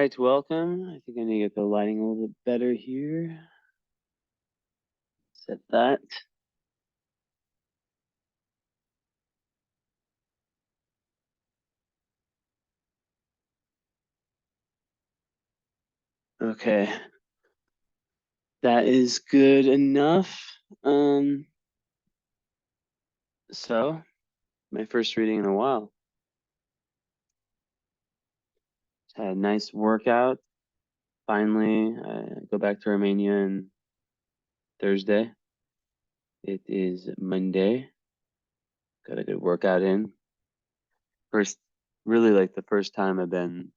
right, welcome. I think I need to get the lighting a little bit better here. Set that. Okay. That is good enough. So my first reading in a while. Had a nice workout. Finally, I go back to Romania on Thursday. It is Monday. Got a good workout in. Really like the first time I've been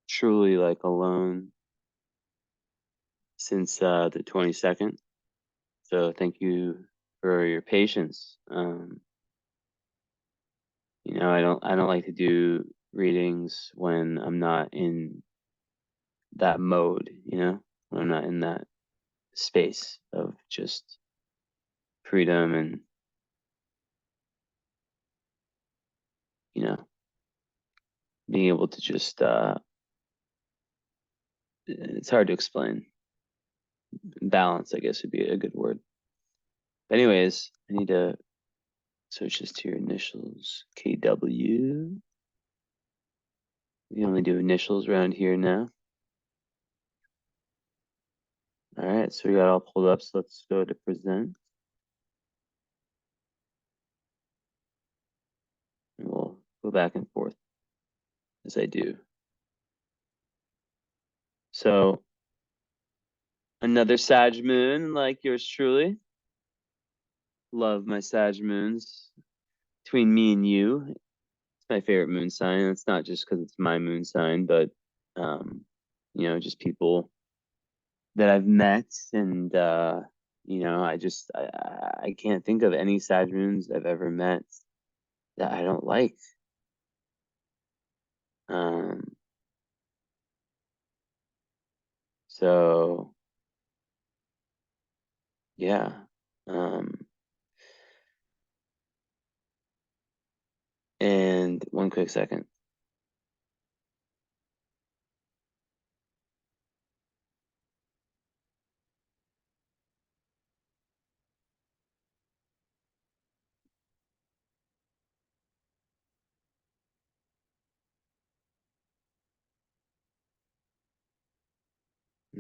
truly like alone since the 22nd. So thank you for your patience. I don't like to do readings when I'm not in that mode, when I'm not in that space of just freedom and, you know, being able to just it's hard to explain. Balance, I guess, would be a good word. But anyways, I need to switch this to your initials. KW. We only do initials around here now. All right, so we got all pulled up, so let's go to present. And we'll go back and forth as I do. So another Sag moon like yours truly. Love my Sag moons. Between me and you, it's my favorite moon sign. It's not just because it's my moon sign, but just people that I've met, and I can't think of any Sag moons I've ever met that I don't like. So yeah. And one quick second.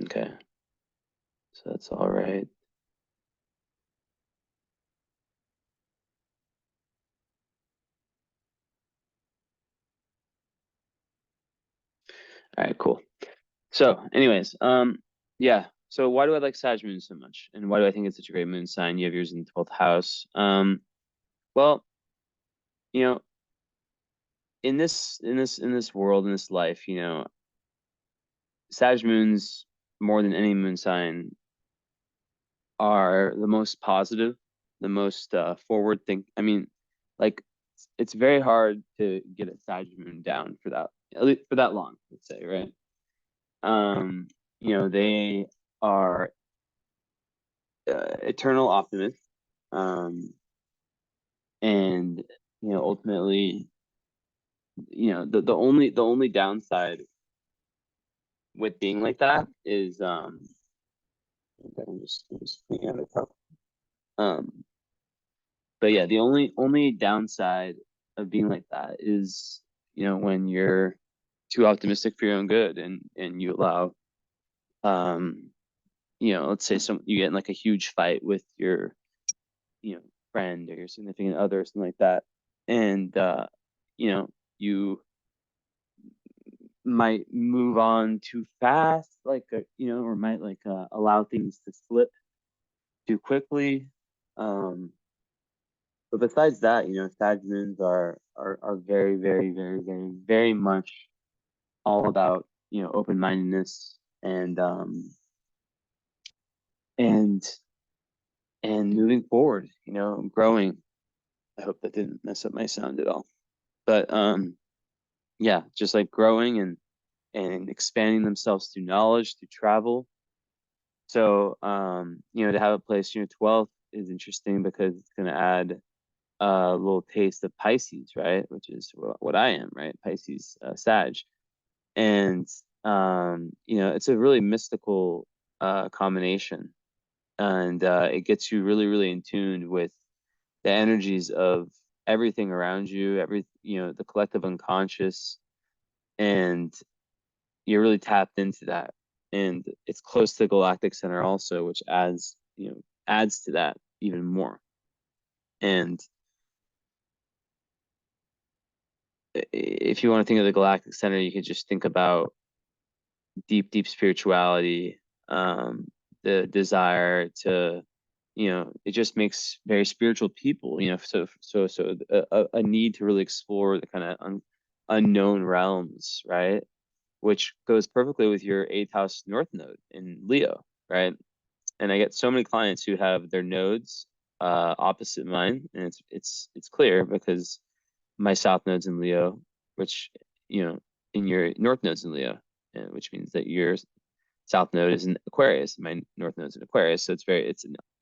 Okay. So that's all right. All right, cool. So, anyways, yeah. So why do I like Sag moon so much, and why do I think it's such a great moon sign? You have yours in the 12th house. Well, you know, in this world, in this life, Sag moons more than any moon sign are the most positive, the most forward think. I mean, like it's very hard to get a Sag moon down for that, at least for that long, let's say, right? They are eternal optimists. And ultimately, the only downside with being like that is I'm just cleaning out a cup. Um, but yeah, the only downside of being like that is when you're too optimistic for your own good, and you allow let's say you get in like a huge fight with your friend or your significant other or something like that, and you might move on too fast, like or might like allow things to slip too quickly. But besides that, Sag moons are very, very, very, very, very much all about open-mindedness and and moving forward, growing. I hope that didn't mess up my sound at all. But yeah, just like growing and expanding themselves through knowledge, through travel. So to have a place, 12th is interesting because it's going to add a little taste of Pisces, right? Which is what I am, right? Pisces, Sag. And It's a really mystical combination, and it gets you really, really in tune with the energies of everything around you, the collective unconscious, and you're really tapped into that. And it's close to the galactic center also, which adds to that even more. And if you want to think of the galactic center, you could just think about deep, deep spirituality, the desire to, it just makes very spiritual people, a need to really explore the kind of unknown realms, right? Which goes perfectly with your eighth house north node in Leo, right? And I get so many clients who have their nodes opposite mine, and it's clear because my south node's in Leo, which you know, in your north node's in Leo, which means that your south node is in Aquarius, my north node's in Aquarius. So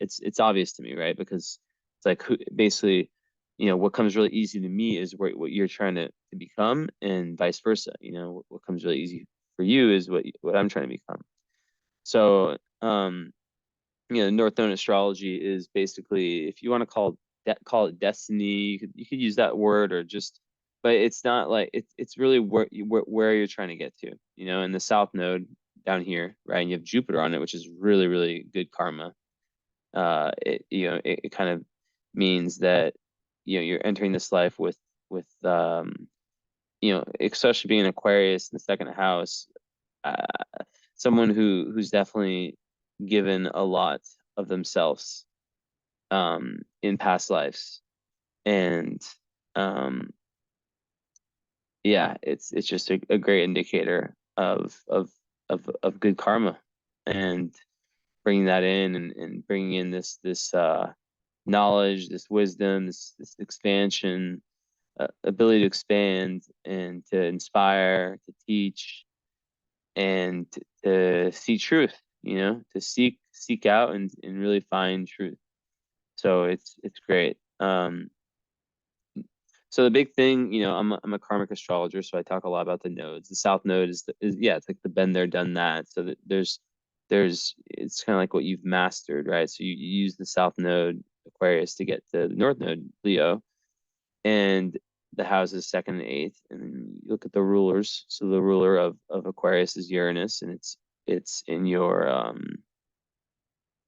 it's obvious to me, right? Because it's like basically, what comes really easy to me is what you're trying to become, and vice versa. What comes really easy for you is what I'm trying to become. So, North Node astrology is basically, if you want to call it destiny, you could use that word, or just, but it's not like it's really where you're trying to get to, in the South Node down here, right? And you have Jupiter on it, which is really, really good karma. It kind of means that you're entering this life with especially being Aquarius in the second house, uh, someone who's definitely given a lot of themselves in past lives, and um, yeah, it's just a great indicator of good karma, and bringing that in, and bringing in this knowledge, this wisdom, this expansion, ability to expand and to inspire, to teach, and to see truth, to seek out and really find truth. So it's great. So the big thing, I'm a karmic astrologer, so I talk a lot about the nodes. The South Node is yeah, it's like the been there, done that. So that there's it's kind of like what you've mastered, right? So you use the South Node Aquarius to get to the North Node Leo, and the houses second and eighth, and then you look at the rulers. So the ruler of Aquarius is Uranus, and it's in your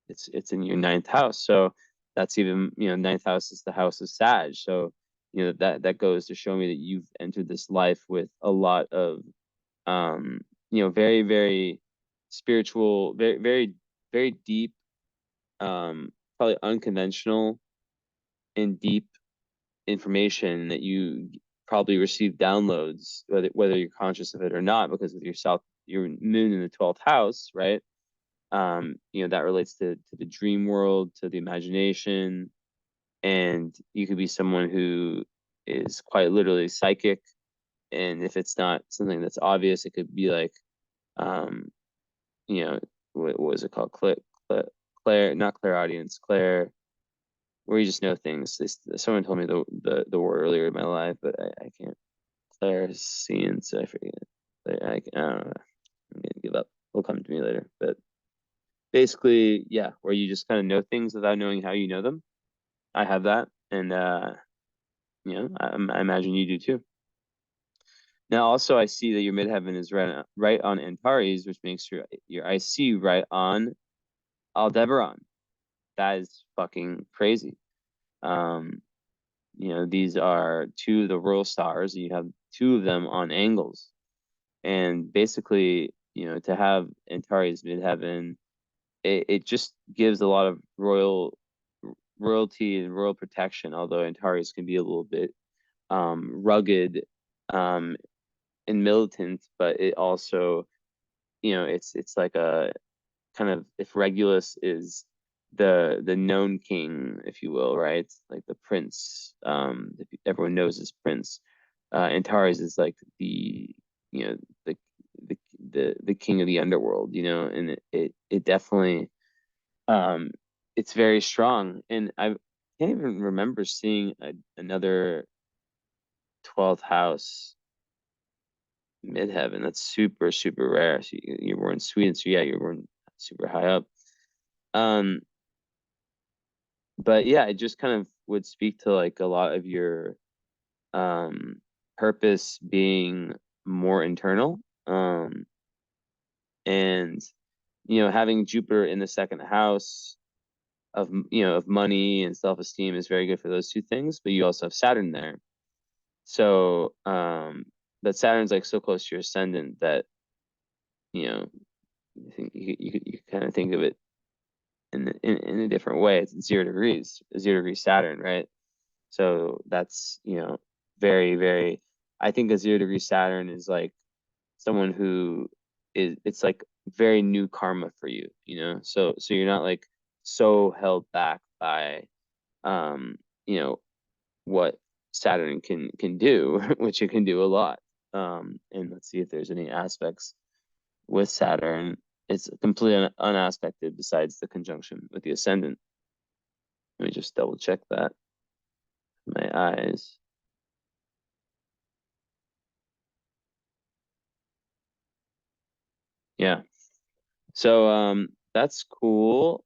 it's in your ninth house. So that's even, ninth house is the house of Sag. So that goes to show me that you've entered this life with a lot of very, very spiritual, very, very, very deep, probably unconventional and deep information that you probably receive downloads, whether you're conscious of it or not, because with your moon in the 12th house, right? That relates to the dream world, to the imagination, and you could be someone who is quite literally psychic. And if it's not something that's obvious, it could be like, um, what was it called? Claire, not clairaudience, Claire, where you just know things. Someone told me the word earlier in my life, but I can't. Clairscience, I forget. I don't know. I'm gonna give up. It'll come to me later. But basically, yeah, where you just kind of know things without knowing how you know them. I have that, and I imagine you do too. Now, also, I see that your midheaven is right on Antares, which makes your IC right on Aldebaran. That is fucking crazy. Um, these are two of the royal stars, and you have two of them on angles. And basically, to have Antares midheaven, it just gives a lot of royalty and royal protection, although Antares can be a little bit rugged um, and militant, but it also, it's like a kind of, if Regulus is the known king, if you will, right? Like the prince, if everyone knows as prince. Antares is like you know, the the king of the underworld, and it definitely um it's very strong. And I can't even remember seeing another 12th house midheaven. That's super, super rare. So you're born in Sweden, so yeah, you're born super high up. Um, but yeah, it just kind of would speak to like a lot of your um purpose being more internal. And having Jupiter in the second house of of money and self-esteem is very good for those two things, but you also have Saturn there. So that Saturn's like so close to your ascendant that you know you kind of think of it in a different way. It's 0 degrees, 0 degree Saturn, right? So that's very, very. I think a 0 degree Saturn is like someone who it's like very new karma for you, so you're not like so held back by um you know what Saturn can do, which it can do a lot. And let's see if there's any aspects with Saturn. It's completely unaspected besides the conjunction with the ascendant. Let me just double check that. My eyes. Yeah. So that's cool.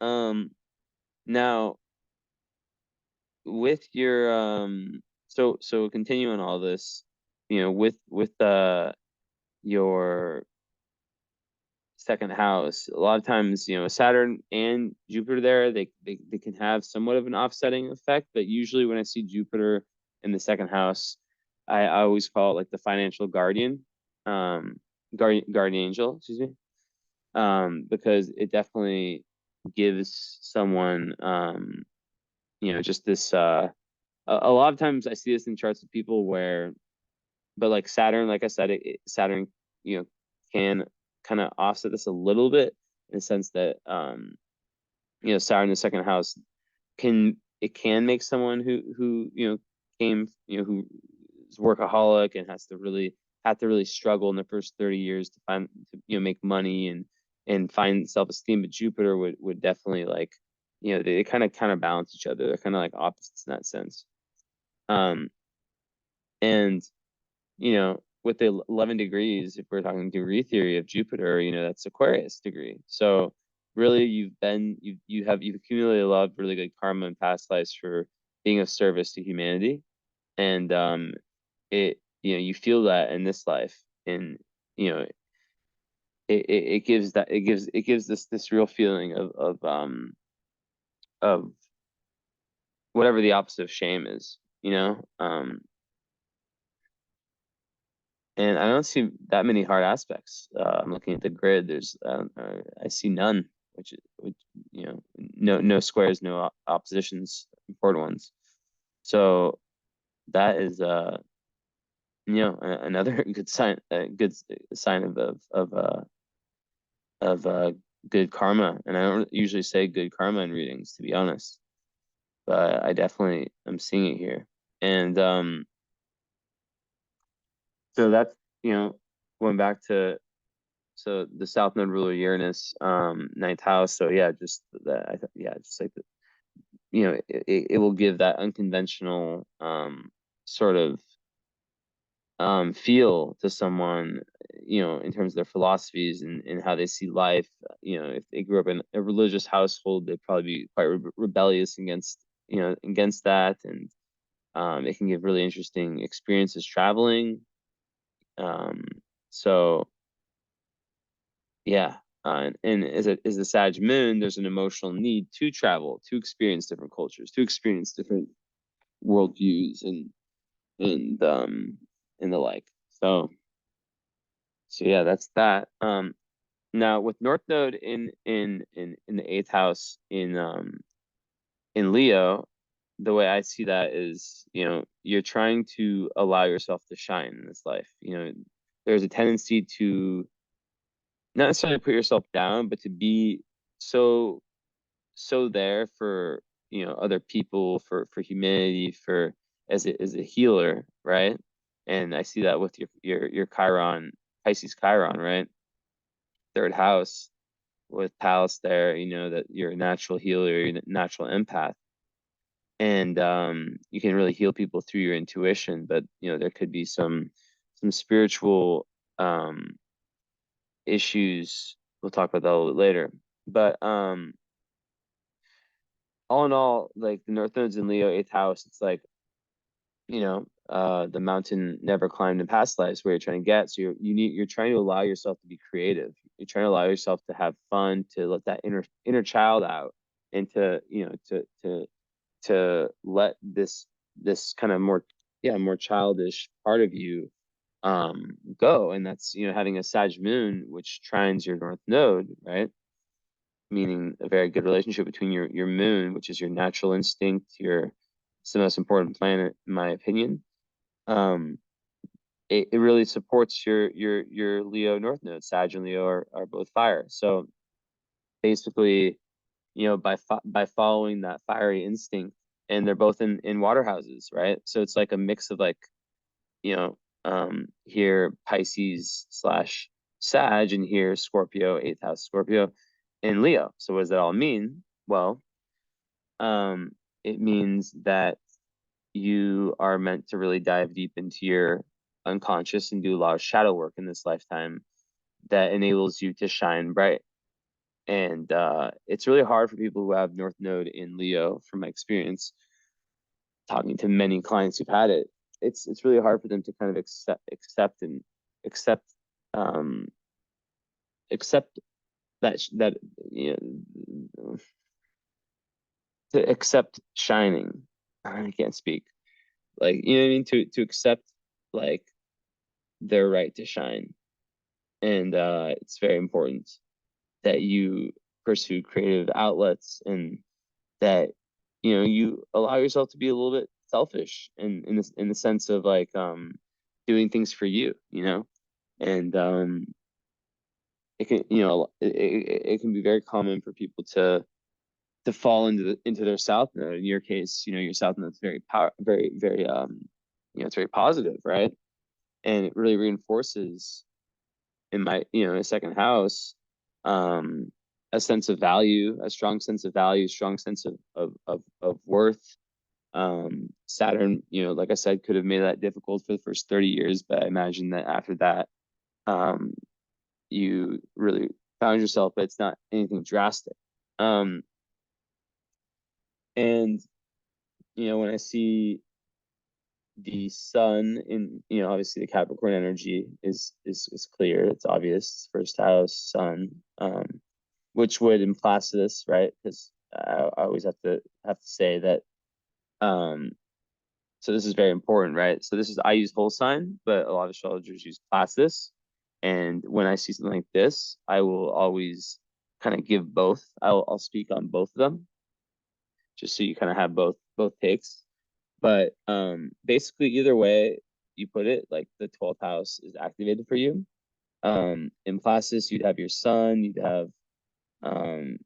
Now with your so continuing all this, with your second house, a lot of times, Saturn and Jupiter there, they can have somewhat of an offsetting effect, but usually when I see Jupiter in the second house, I always call it like the financial guardian, guardian angel, excuse me, because it definitely gives someone, just this, a lot of times I see this in charts of people where, but like Saturn, like I said, Saturn, you know, can kind of offset this a little bit in the sense that, Saturn in the second house can make someone who came, who is workaholic and have to really struggle in the first 30 years to make money and find self-esteem. But Jupiter would definitely like, they kind of counterbalance each other. They're kind of like opposites in that sense. Um, and with the 11 degrees, if we're talking degree theory of Jupiter, that's Aquarius degree. So really you've accumulated a lot of really good karma in past lives for being of service to humanity. And you feel that in this life. And it gives this real feeling of whatever the opposite of shame is, and I don't see that many hard aspects. I'm looking at the grid. I see none, which no squares, no oppositions, important ones. So that is another good sign, good sign of good karma. And I don't usually say good karma in readings, to be honest, but I definitely am seeing it here. And so that's going back to. So the South Node ruler Uranus, ninth house. So yeah, just that. Yeah, just like it will give that unconventional sort of feel to someone, in terms of their philosophies and how they see life. If they grew up in a religious household, they'd probably be quite rebellious against that, and it can give really interesting experiences traveling. Um, so yeah. And as a Sag moon, there's an emotional need to travel, to experience different cultures, to experience different worldviews and the like. So yeah, that's that. Now with North Node in the eighth house in Leo, the way I see that is, you're trying to allow yourself to shine in this life. There's a tendency to not necessarily put yourself down, but to be so there for other people, for humanity, for as a healer, right? And I see that with your Chiron, Pisces Chiron, right? Third house with Pallas there, that you're a natural healer, you're a natural empath, and you can really heal people through your intuition. But there could be spiritual issues. We'll talk about that a little bit later. But all in all, like the North Node's in Leo, eighth house, it's like, the mountain never climbed in past lives where you're trying to get. So you're trying to allow yourself to be creative. You're trying to allow yourself to have fun, to let that inner child out, and to let this kind of more childish part of you go. And that's, having a Sag moon, which trines your North Node, right? Meaning a very good relationship between your moon, which is your natural instinct, it's the most important planet, in my opinion. It really supports your Leo North Node. Sag and Leo are both fire. So basically, by following that fiery instinct, and they're both in water houses, right? So it's like a mix of like, here Pisces slash Sag, and here Scorpio, eighth house Scorpio, and Leo. So what does that all mean? Well, it means that you are meant to really dive deep into your unconscious and do a lot of shadow work in this lifetime that enables you to shine bright. And it's really hard for people who have North Node in Leo, from my experience, talking to many clients who've had it. It's really hard for them to kind of accept um accept that to accept shining. I can't speak. Like, you know what I mean? To accept like their right to shine. And it's very important that you pursue creative outlets, and that you allow yourself to be a little bit selfish in the sense of like doing things for you, and it can it can be very common for people to fall into their South Node. In your case, your South Node is very it's very positive, right? And it really reinforces in my a second house a sense of value, a strong sense of value, strong sense of worth. Saturn, like I said, could have made that difficult for the first 30 years, but I imagine that after that, you really found yourself, but it's not anything drastic. And when I see the sun in, obviously the Capricorn energy is clear, it's obvious, first house, sun, which would imply this, right? Because I always have to say that so this is very important, right? So I use whole sign, but a lot of astrologers use Placidus. And when I see something like this, I will always kind of give both. I'll speak on both of them, just so you kind of have both takes. But basically, either way you put it, like the 12th house is activated for you. In Placidus, you'd have your sun, you'd have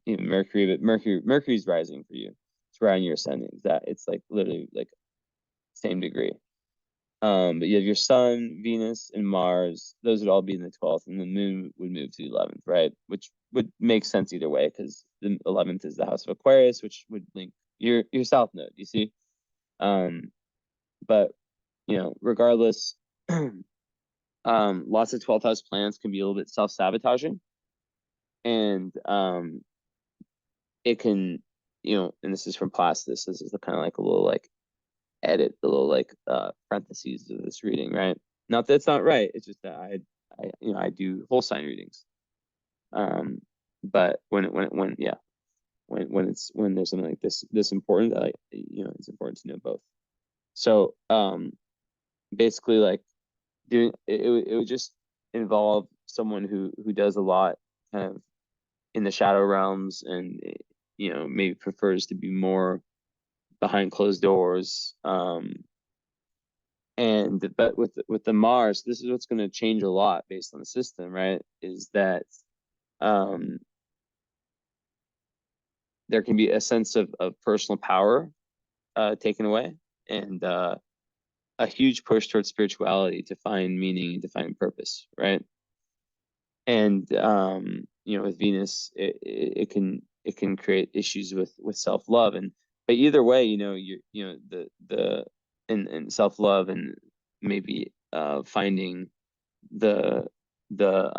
Mercury, but Mercury's rising for you. It's right on your ascendant. It's like literally like same degree. But you have your sun, Venus, and Mars. Those would all be in the 12th, and the moon would move to the 11th, right? Which would make sense either way, because the 11th is the house of Aquarius, which would link your South Node, you see? But regardless, lots of 12th house plans can be a little bit self-sabotaging. And it can, and this is from Placidus, this is the kind of like a little like edit, the little like parentheses of this reading, right? Not that it's not right, it's just that I do whole sign readings. But when there's something like this important, it's important to know both. So basically, like doing it would just involve someone who does a lot kind of in the shadow realms, and maybe prefers to be more behind closed doors. But with the Mars, this is what's going to change a lot based on the system, right? Is that there can be a sense of personal power taken away, and a huge push towards spirituality to find meaning and to find purpose, right? And with Venus, it can create issues with self-love. But either way, the and self-love, and maybe finding the the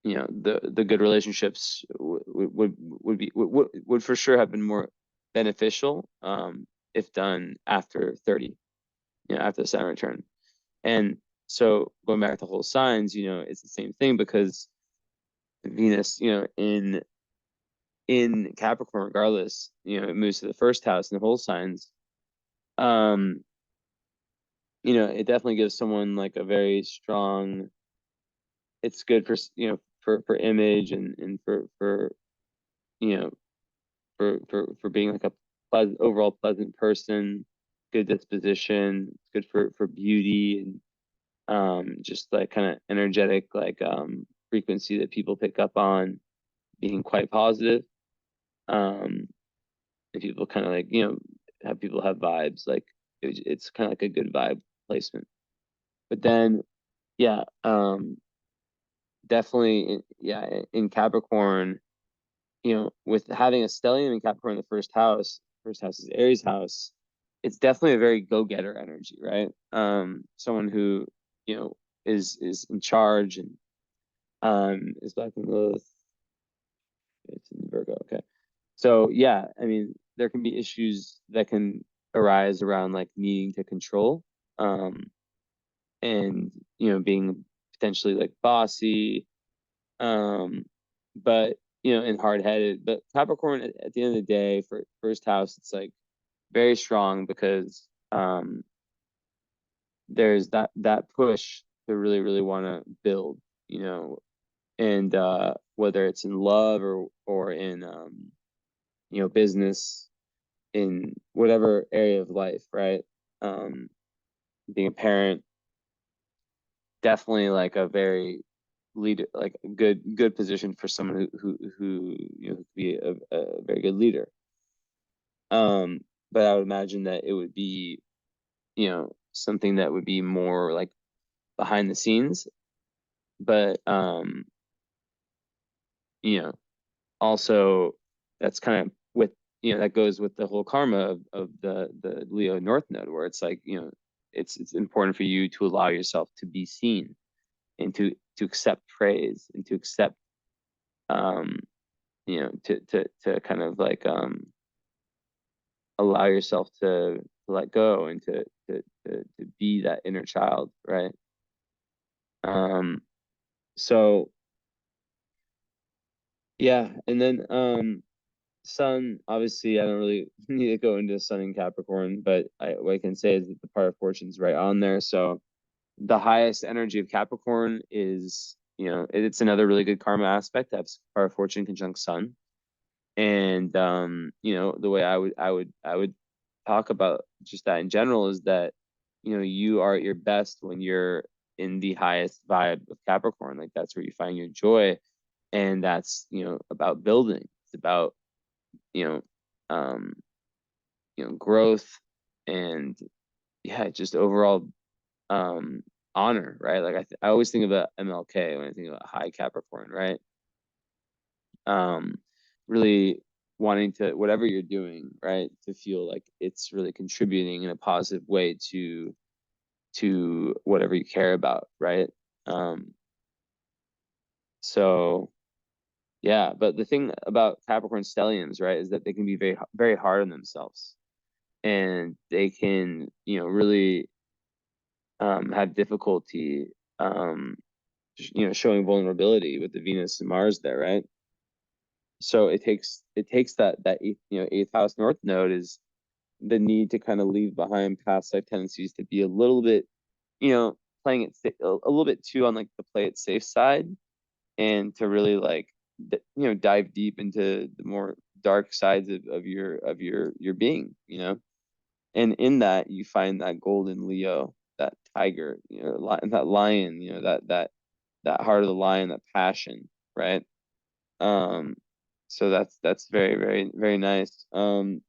the good relationships would for sure have been more beneficial if done after 30, after the Saturn return. And so going back to whole signs, it's the same thing, because Venus, in Capricorn, regardless, it moves to the first house in the whole signs. Um, it definitely gives someone like a very strong, it's good for, for image, and you know, for being like a overall pleasant person, good disposition. It's good for beauty, and just like kind of energetic, like frequency that people pick up on, being quite positive. Um, and people kind of like, have people have vibes, like it's kind of like a good vibe placement. But then, yeah, definitely, in Capricorn, with having a stellium in Capricorn in the first house is Aries house. It's definitely a very go-getter energy, right? Someone who, is in charge, and is back in Lilith. It's in Virgo. Okay. So yeah, I mean, there can be issues that can arise around like needing to control, um, and being potentially like bossy, um, but and hard-headed. But Capricorn, at the end of the day, for first house, it's like very strong, because there's that push to really, really want to build, and whether it's in love, or in business, in whatever area of life, right? Um, Being a parent, definitely like a very leader, like a good position for someone who could be a very good leader. But I would imagine that it would be, something that would be more like behind the scenes, but you know, also that's kind of with, that goes with the whole karma of the Leo North Node, where it's like, it's important for you to allow yourself to be seen, and to accept praise, and to accept, um to kind of like allow yourself to let go, and to be that inner child, right? um so yeah. And then sun, obviously I don't really need to go into sun in Capricorn, but what I can say is that the part of fortune's right on there. So the highest energy of Capricorn is, it's another really good karma aspect to have part of fortune conjunct sun. And the way I would talk about just that in general is that, you are at your best when you're in the highest vibe of Capricorn. Like that's where you find your joy, and that's, about building. It's about, you know, um, growth, and yeah, just overall um honor, right? Like I always think about MLK when I think about high Capricorn, right? um Really wanting to, whatever you're doing, right, to feel like it's really contributing in a positive way to whatever you care about, right? um so yeah, but the thing about Capricorn stelliums, right, is that they can be very, very hard on themselves, and they can, really have difficulty, um showing vulnerability with the Venus and Mars there, right? So it takes that eighth house North Node is the need to kind of leave behind past life tendencies, to be a little bit, you know, playing it a little bit too on like the play it safe side, and to really like dive deep into the more dark sides of your being, and in that you find that golden Leo, that tiger, that lion, that heart of the lion, that passion, right? Um, so that's very, very, very nice. And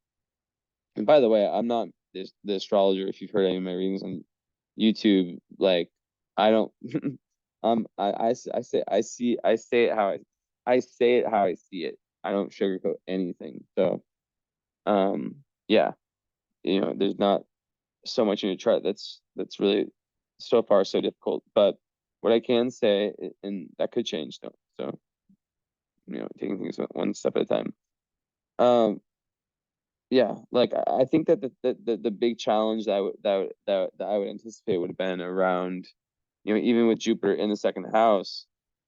by the way, I'm not the astrologer. If you've heard any of my readings on YouTube, like I don't, I say it how I see it. I don't sugarcoat anything. So, yeah, there's not so much in your chart that's really so far so difficult. But what I can say, and that could change though. So, taking things one step at a time. Um, yeah, like I think that the big challenge that I would anticipate would have been around, even with Jupiter in the second house,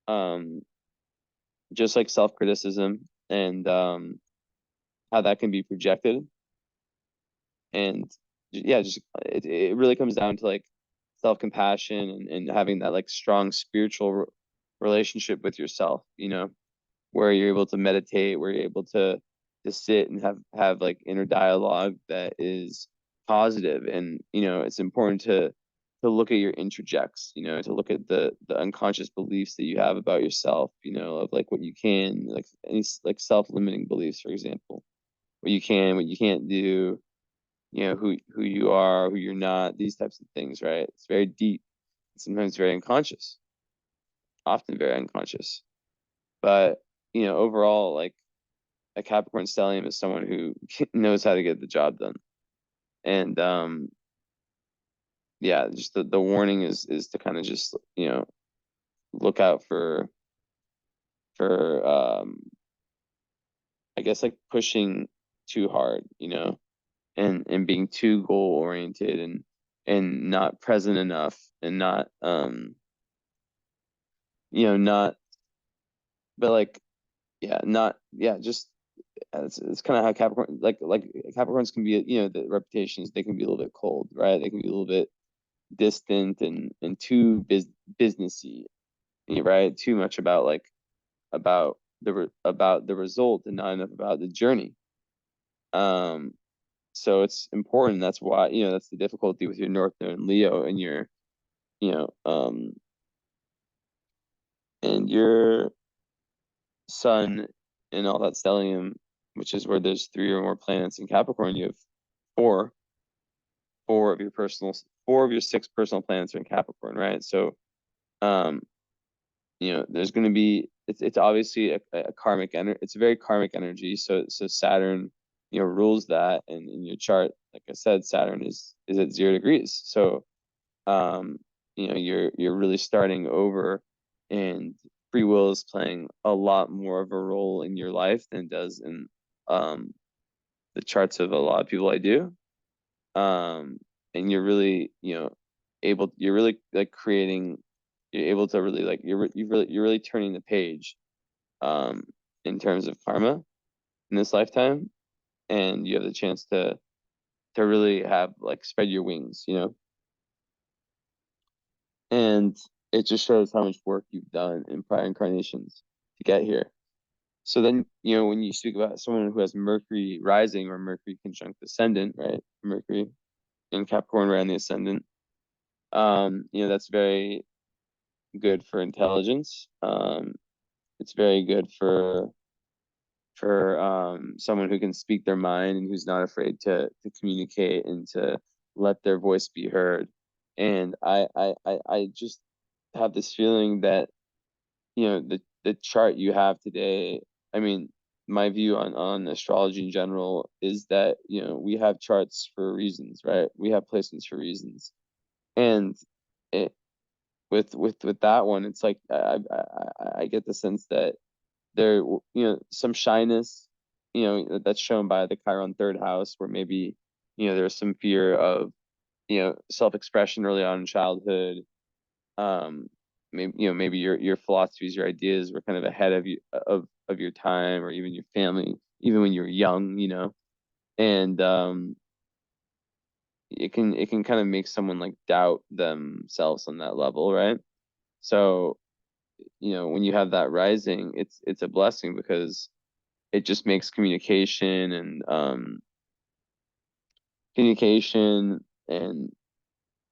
um, just like self-criticism and how that can be projected. And yeah, just it really comes down to like self-compassion and having that like strong spiritual relationship with yourself, where you're able to meditate, where you're able to sit and have like inner dialogue that is positive. And it's important to look at your introjects, to look at the unconscious beliefs that you have about yourself, of like what you can, like any like self-limiting beliefs, for example, what you can, what you can't do, who you are, who you're not, these types of things, right? It's very deep, sometimes very unconscious, often very unconscious. But overall, like a Capricorn stellium is someone who knows how to get the job done. And yeah, just the warning is to kind of just, look out for I guess like pushing too hard, and being too goal oriented and not present enough and not not but like yeah, not yeah, just it's kind of how Capricorn like Capricorns can be, the reputations, they can be a little bit cold, right? They can be a little bit distant and too businessy, right? Too much about like about the result and not enough about the journey. Um, so it's important. That's why, that's the difficulty with your North Node and Leo and you know, um, your Sun and all that stellium, which is where there's three or more planets in Capricorn. You have four, four of your personal, four of your six personal planets are in Capricorn, right? So, um, there's going to be it's obviously a karmic energy. It's a very karmic energy. So Saturn, rules that, and in your chart, like I said, Saturn is at 0 degrees. So, um, you're really starting over, and free will is playing a lot more of a role in your life than it does in um the charts of a lot of people I do. Um, and you're really, you're really like creating, you're able to really like you're really turning the page um in terms of karma in this lifetime, and you have the chance to really have like spread your wings, and it just shows how much work you've done in prior incarnations to get here. So then, when you speak about someone who has Mercury rising or Mercury conjunct ascendant, right? Mercury in Capricorn around the ascendant, that's very good for intelligence. It's very good for someone who can speak their mind and who's not afraid to communicate and to let their voice be heard. And I just have this feeling that, the chart you have today, I mean, my view on astrology in general is that, we have charts for reasons, right? We have placements for reasons. And it, with that one, it's like I get the sense that there, some shyness, that's shown by the Chiron third house, where maybe, there's some fear of, self-expression early on in childhood. Maybe, maybe your philosophies, your ideas were kind of ahead of you of your time, or even your family, even when you're young, and it can kind of make someone like doubt themselves on that level, right? So, when you have that rising, it's a blessing because it just makes communication and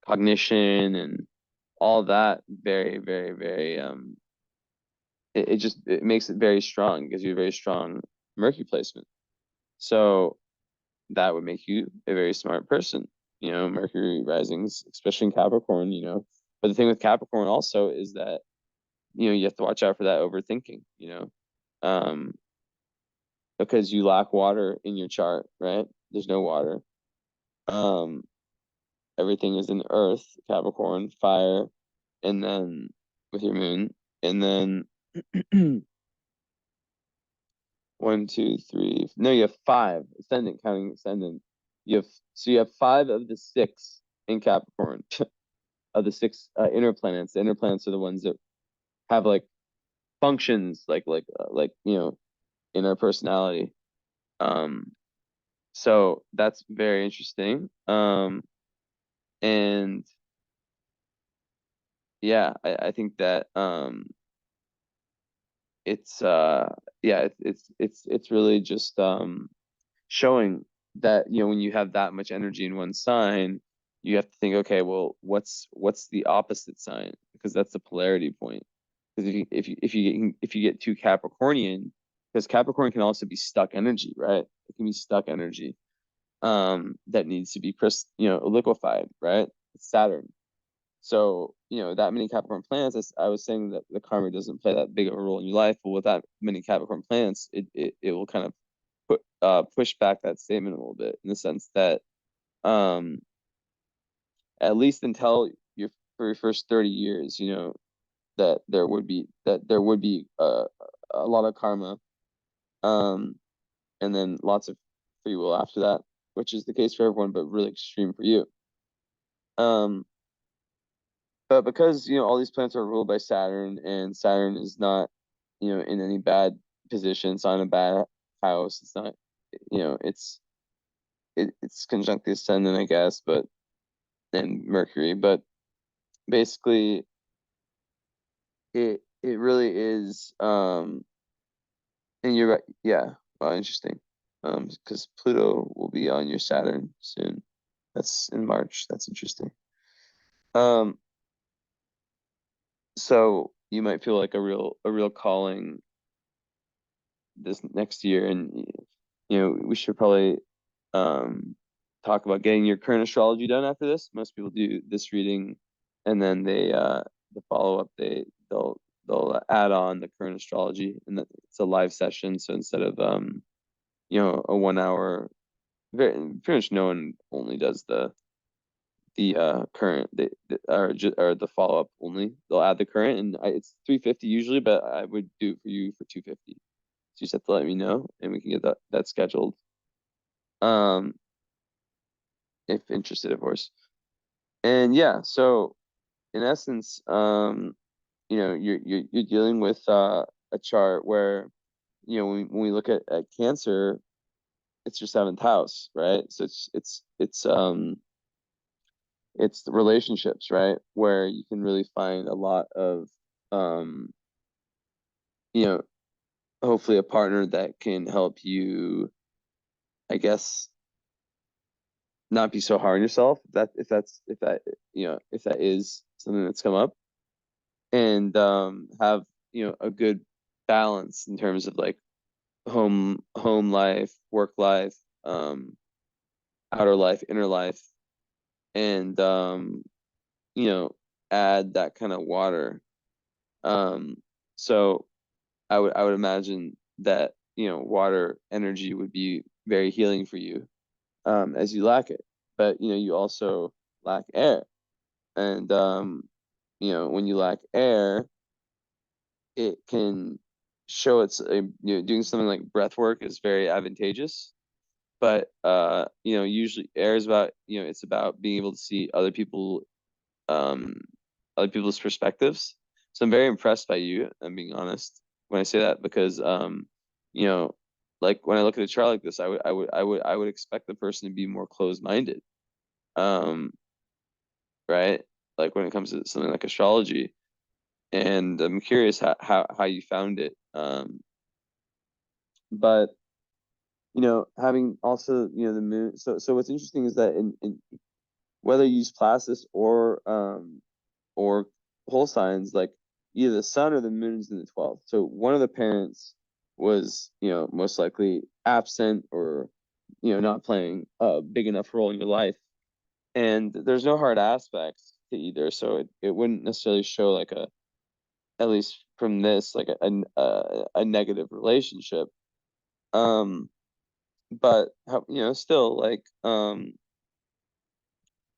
cognition and all that very, very, very it makes it very strong, gives you a very strong Mercury placement. So that would make you a very smart person, Mercury risings, especially in Capricorn, But the thing with Capricorn also is that, you have to watch out for that overthinking, um, because you lack water in your chart, right? There's no water. Um, everything is in Earth, Capricorn, fire, and then with your moon, and then one, two, three. No, you have five ascendant, counting ascendant. You have five of the six in Capricorn of the six inner planets. The inner planets are the ones that have like functions, like in our personality. Um, so that's very interesting. And yeah, I think that it's yeah, it's really just showing that, when you have that much energy in one sign, you have to think, okay, well, what's the opposite sign? Because that's the polarity point. Because if you get too Capricornian, because Capricorn can also be stuck energy, right? It can be stuck energy that needs to be liquefied, right? It's Saturn. So, that many Capricorn planets, I was saying that the karma doesn't play that big of a role in your life, but with that many Capricorn planets, it will kind of push back that statement a little bit, in the sense that um at least until your very first 30 years, that there would be a lot of karma, um and then lots of free will after that, which is the case for everyone, but really extreme for you. um but because all these planets are ruled by Saturn, and Saturn is not in any bad position, it's not in a bad house, it's not, it's conjunct the ascendant, I guess, but and Mercury, but basically it really is, and you're right, yeah. Well, interesting. Because Pluto will be on your Saturn soon. That's in March. That's interesting. um so you might feel like a real calling this next year, and we should probably um talk about getting your current astrology done after this. Most people do this reading, and then the follow-up, they'll add on the current astrology, and it's a live session. So instead of a 1 hour, pretty much no one only does the current, or the follow-up only. They'll add the current, and it's 350 usually, but I would do it for you for 250. So you just have to let me know, and we can get that scheduled. Um, if interested, of course. And yeah, so in essence, you're dealing with a chart where, when we look at Cancer, it's your seventh house, right? So it's the relationships, right? Where you can really find a lot of um, you know, hopefully a partner that can help you, I guess, not be so hard on yourself. If that is something that's come up, and have a good balance in terms of like home life, work life, outer life, inner life, and you know add that kind of water. So I would imagine that water energy would be very healing for you, as you lack it. But you also lack air, and when you lack air, it can show doing something like breath work is very advantageous. But usually air is about, it's about being able to see um other people's perspectives. So I'm very impressed by you, I'm being honest when I say that, because you know like when I look at a chart like this, I would expect the person to be more closed-minded, um right, like when it comes to something like astrology. And I'm curious how you found it. But having also the moon. So what's interesting is that in whether you use Placis or whole signs, like either the sun or the moon's in the 12th. So one of the parents was most likely absent, or not playing a big enough role in your life. And there's no hard aspects to either, so it wouldn't necessarily show like at least from this, like a negative relationship. But still, like,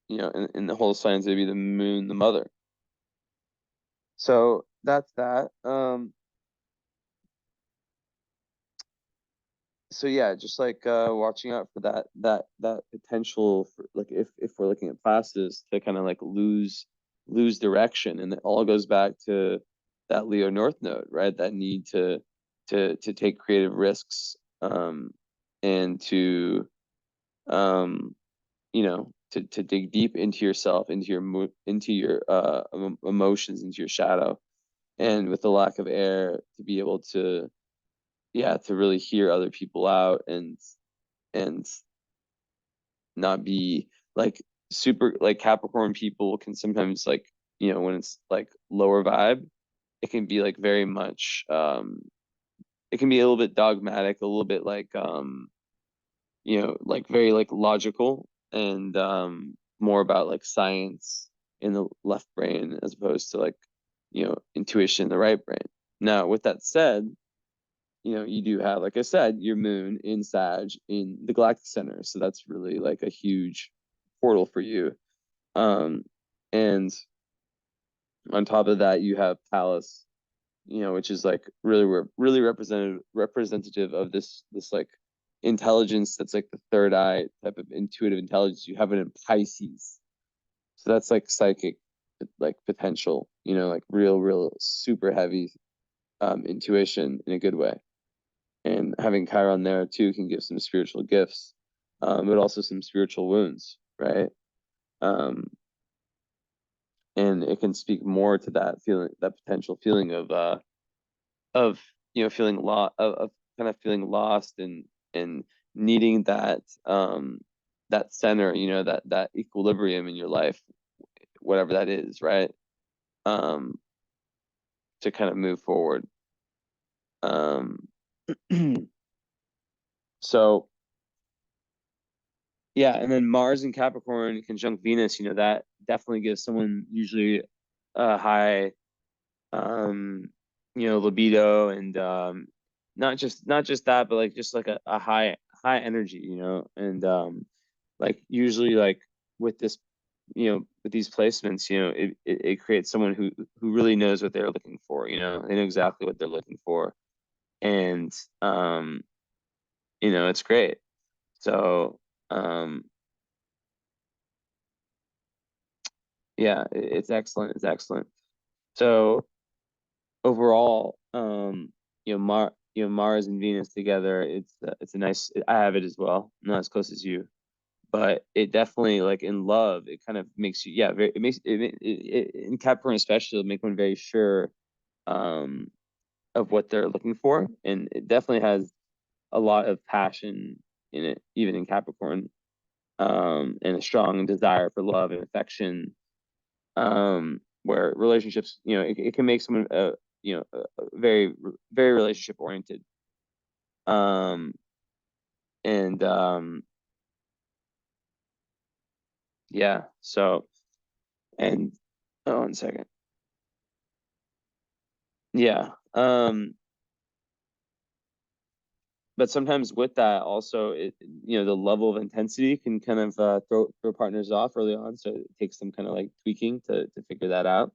in the whole signs, it'd be the moon, the mother. So that's that. So yeah, just like watching out for that potential for, like, if we're looking at classes, to kind of like lose direction, and it all goes back to that Leo North Node, right? That need to take creative risks, and to to dig deep into yourself, into your emotions, into your shadow, and with the lack of air, to be able to, yeah, to really hear other people out, and not be like super, like Capricorn people can sometimes, like, when it's like lower vibe, it can be like very much, it can be a little bit dogmatic, a little bit like, like very like logical, and more about like science in the left brain, as opposed to like, intuition in the right brain. Now, with that said, you do have, like I said, your moon in Sag in the galactic center. So that's really like a huge portal for you. And on top of that, you have Pallas, which is like really representative of this like intelligence that's like the third eye type of intuitive intelligence. You have it in Pisces. So that's like psychic, like potential, like real super heavy intuition in a good way. And having Chiron there too can give some spiritual gifts, but also some spiritual wounds, right? Um, and it can speak more to that feeling, that potential feeling of feeling of kind of feeling lost, and needing that center, that equilibrium in your life, whatever that is, right? Um, to kind of move forward. Um, so yeah, and then Mars and Capricorn conjunct Venus, that definitely gives someone usually a high, um, libido, and not just that, but like just like a high energy, and like usually like with this, with these placements, it creates someone who really knows what they're looking for, they know exactly what they're looking for, and it's great. So yeah, it's excellent. It's excellent. So overall, Mars and Venus together, it's a nice. I have it as well, not as close as you, but it definitely, like in love, it kind of makes you, yeah, very, it makes it in Capricorn especially, it'll make one very sure, um, of what they're looking for, and it definitely has a lot of passion in it, even in Capricorn, and a strong desire for love and affection, where relationships, it can make someone, very very relationship oriented, um and yeah, so, and oh, 1 second. Yeah, but sometimes with that also, the level of intensity can kind of throw partners off early on, so it takes some kind of like tweaking to figure that out.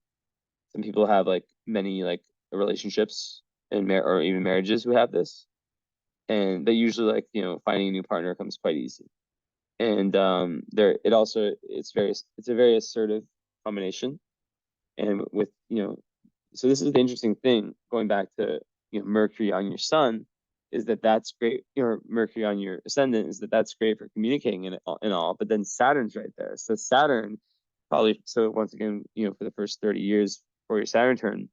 Some people have like many like relationships and or even marriages who have this, and they usually, like, finding a new partner comes quite easy. And there, it's a very assertive combination, and with, so this is the interesting thing, going back to, Mercury on your sun, is that's great, Mercury on your ascendant, is that's great for communicating and all, but then Saturn's right there. So Saturn probably, so once again, for the first 30 years for your Saturn turn,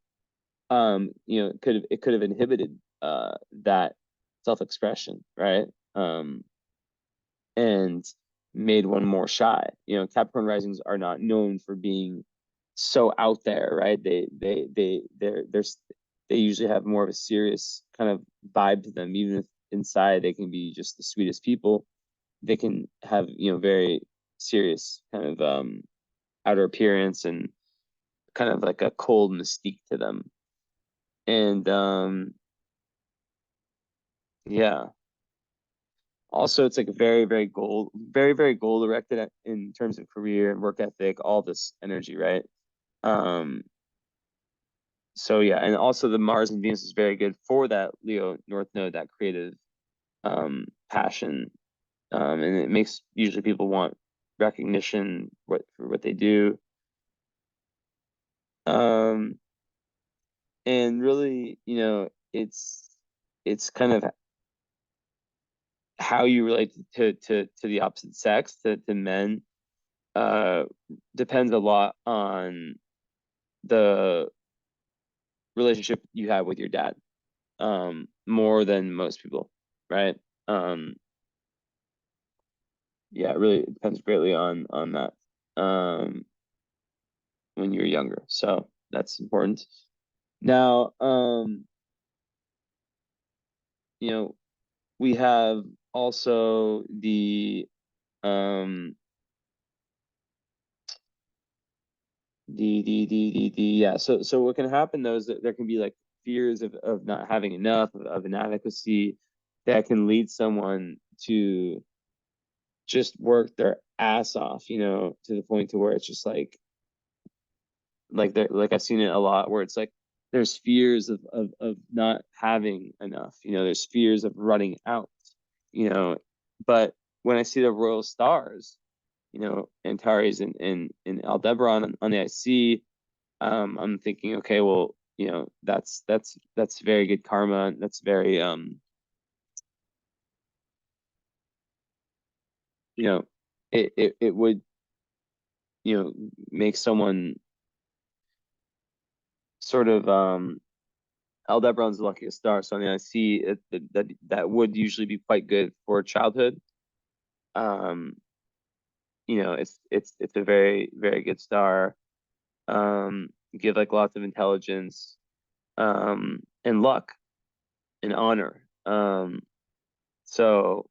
it could have inhibited that self-expression, right? um and made one more shy. Capricorn risings are not known for being so out there, right? They usually have more of a serious kind of vibe to them. Even if inside they can be just the sweetest people, they can have, very serious kind of outer appearance, and kind of like a cold mystique to them. And yeah. Also, it's like very goal directed in terms of career and work ethic, all this energy, right? Um, so yeah, and also the Mars and Venus is very good for that Leo North Node, that creative passion. And it makes usually people want recognition for what they do. Um, and really, it's kind of how you relate to the opposite sex, to men, uh, depends a lot on the relationship you have with your dad, more than most people, right? Um, yeah, it really depends greatly on that, when you're younger. So that's important. Now, you know, we have also um yeah. So what can happen though is that there can be like fears of not having enough, of inadequacy, that can lead someone to just work their ass off, to the point to where it's just like I've seen it a lot, where it's like there's fears of not having enough, there's fears of running out, you know. But when I see the royal stars, Antares and Aldebaran on the IC, I'm thinking, okay, well, that's very good karma. That's very you know, it would, make someone sort of Aldebaran's the luckiest star, so I mean, I see that would usually be quite good for childhood. Um, it's a very, very good star. Give like lots of intelligence, and luck and honor. So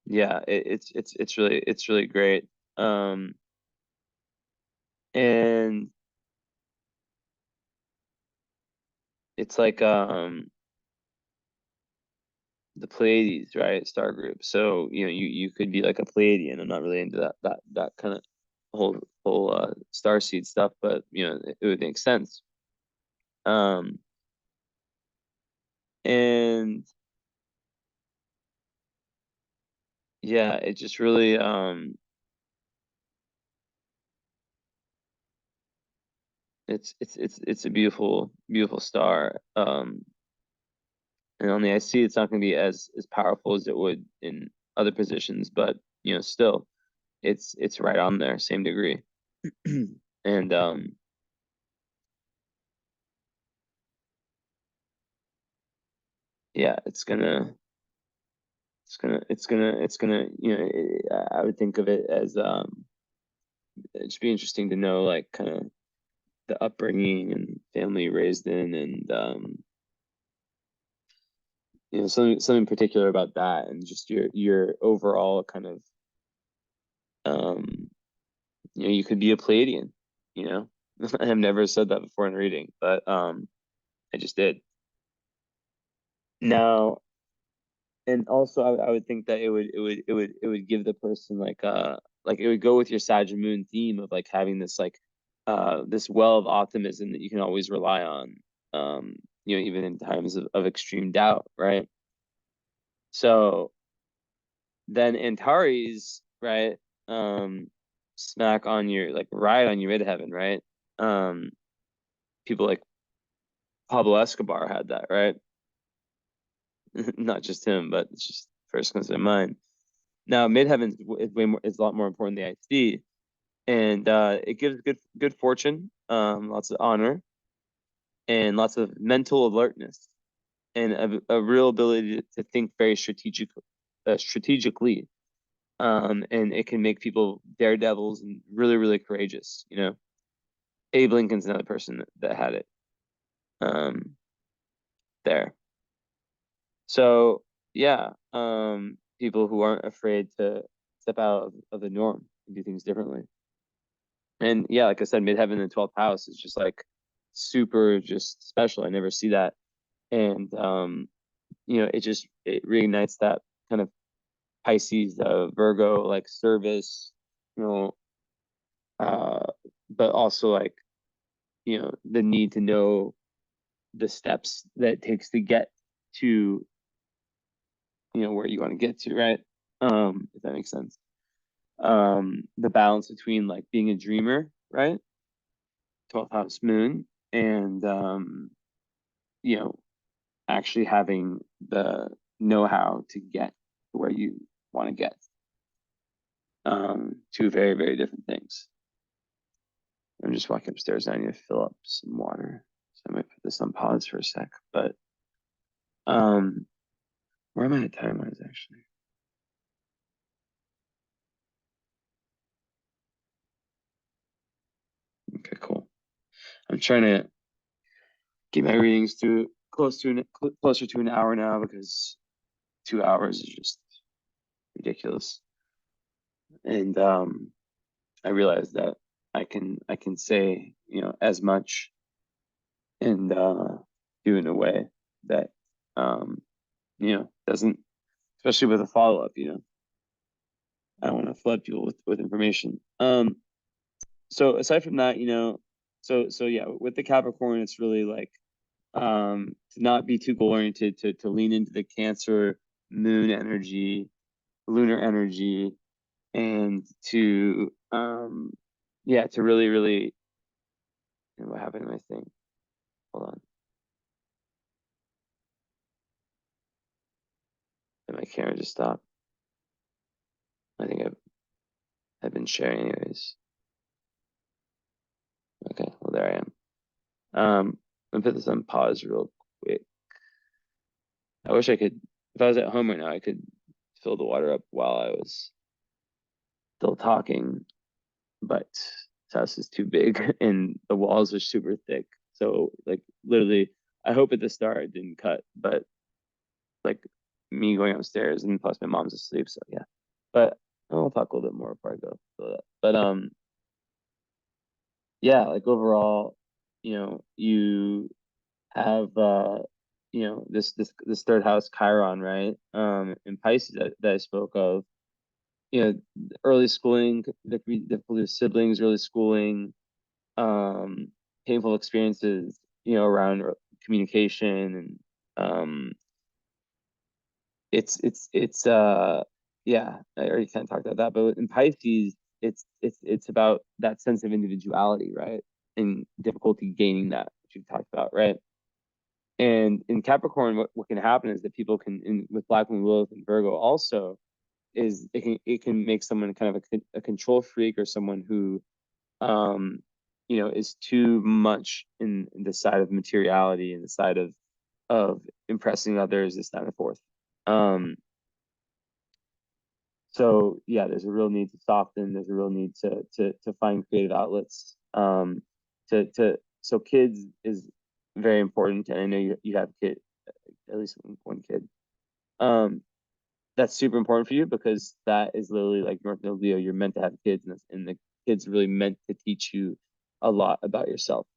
yeah, it's really great. Um, and it's like the Pleiades, right? Star group. So, you could be like a Pleiadian. I'm not really into that kind of whole star seed stuff, but it would make sense. Um, and yeah, it just really it's a beautiful, beautiful star. And on the IC, it's not going to be as powerful as it would in other positions, but still, it's right on there, same degree. And yeah, it's gonna, I would think of it as it'd just be interesting to know, like, kind of the upbringing and family raised in, and something particular about that, and just your overall kind of um you could be a Palladian, you know. I've never said that before in reading, but I just did. Now, and also I would think that it would give the person like it would go with your Sag and Moon theme of like having this like this well of optimism that you can always rely on, even in times of extreme doubt, right? So then Antares, right, um smack on your, like, right on your midheaven, right? um People like Pablo Escobar had that, right? Not just him, but it's just first comes to mind. Now, midheaven is way more, is a lot more important than the IC, and it gives good fortune, lots of honor, and lots of mental alertness, and a real ability to think very strategically. And it can make people daredevils and really, really courageous. Abe Lincoln's another person that had it, um, there. So yeah, people who aren't afraid to step out of the norm and do things differently. And yeah, like I said, midheaven in the 12th house is just like super just special. I never see that. And it reignites that kind of Pisces, Virgo like service, you know, uh, but also like, the need to know the steps that it takes to get to, where you want to get to, right? If that makes sense. The balance between like being a dreamer, right? 12th house moon, and you know, actually having the know-how to get to where you want to get. Two very, very different things. I'm just walking upstairs. I need to fill up some water. So I might put this on pause for a sec. But where am I at time-wise actually? Okay, cool. I'm trying to keep my readings to closer to an hour now, because 2 hours is just ridiculous. And I realized that I can say, as much and do in a way that doesn't, especially with a follow-up, I don't want to flood people with information. So aside from that, so yeah, with the Capricorn, it's really like to not be too goal oriented, to lean into the Cancer moon energy, lunar energy, and to yeah, to really, really, what happened to my thing? Hold on. Did my camera just stop? I think I've been sharing anyways. Okay, well there I am. I'm gonna put this on pause real quick. I wish I could, if I was at home right now, I could fill the water up while I was still talking, but this house is too big and the walls are super thick. So like literally, I hope at the start it didn't cut, but like me going upstairs, and plus my mom's asleep, so yeah. But I'll talk a little bit more before I go. But yeah, like overall, you have this third house Chiron, right? In Pisces that I spoke of, early schooling that could be difficult with siblings, early schooling, um, painful experiences, around communication, and it's yeah, I already kind of talked about that, but in Pisces, it's about that sense of individuality, right? And difficulty gaining that, which you've talked about, right? And in Capricorn, what can happen is that people with Black Moon, Lilith, and Virgo also, is it can make someone kind of a control freak, or someone who is too much in the side of materiality, and the side of impressing others, this, that, and the fourth. So yeah, there's a real need to soften. There's a real need to find creative outlets. To so kids is very important, and I know you have kid, at least one kid. That's super important for you, because that is literally like North Node Leo. You're meant to have kids, and the kids really meant to teach you a lot about yourself.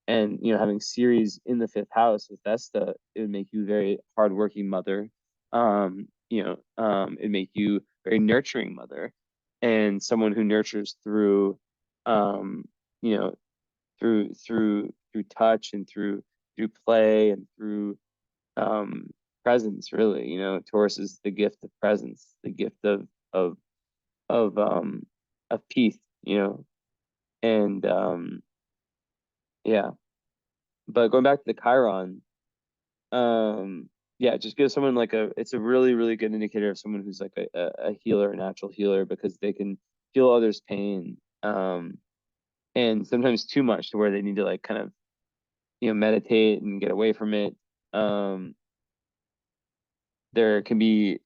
And having Ceres in the fifth house with Vesta, it would make you a very hardworking mother. It'd make you a very nurturing mother, and someone who nurtures through, um, you know, through touch, and through play, and through um presence, really. Taurus is the gift of presence, the gift of of um of peace, and yeah. But going back to the Chiron, yeah, just give someone like it's a really, really good indicator of someone who's like a healer, a natural healer, because they can feel others' pain, and sometimes too much, to where they need to like kind of meditate and get away from it. um there can be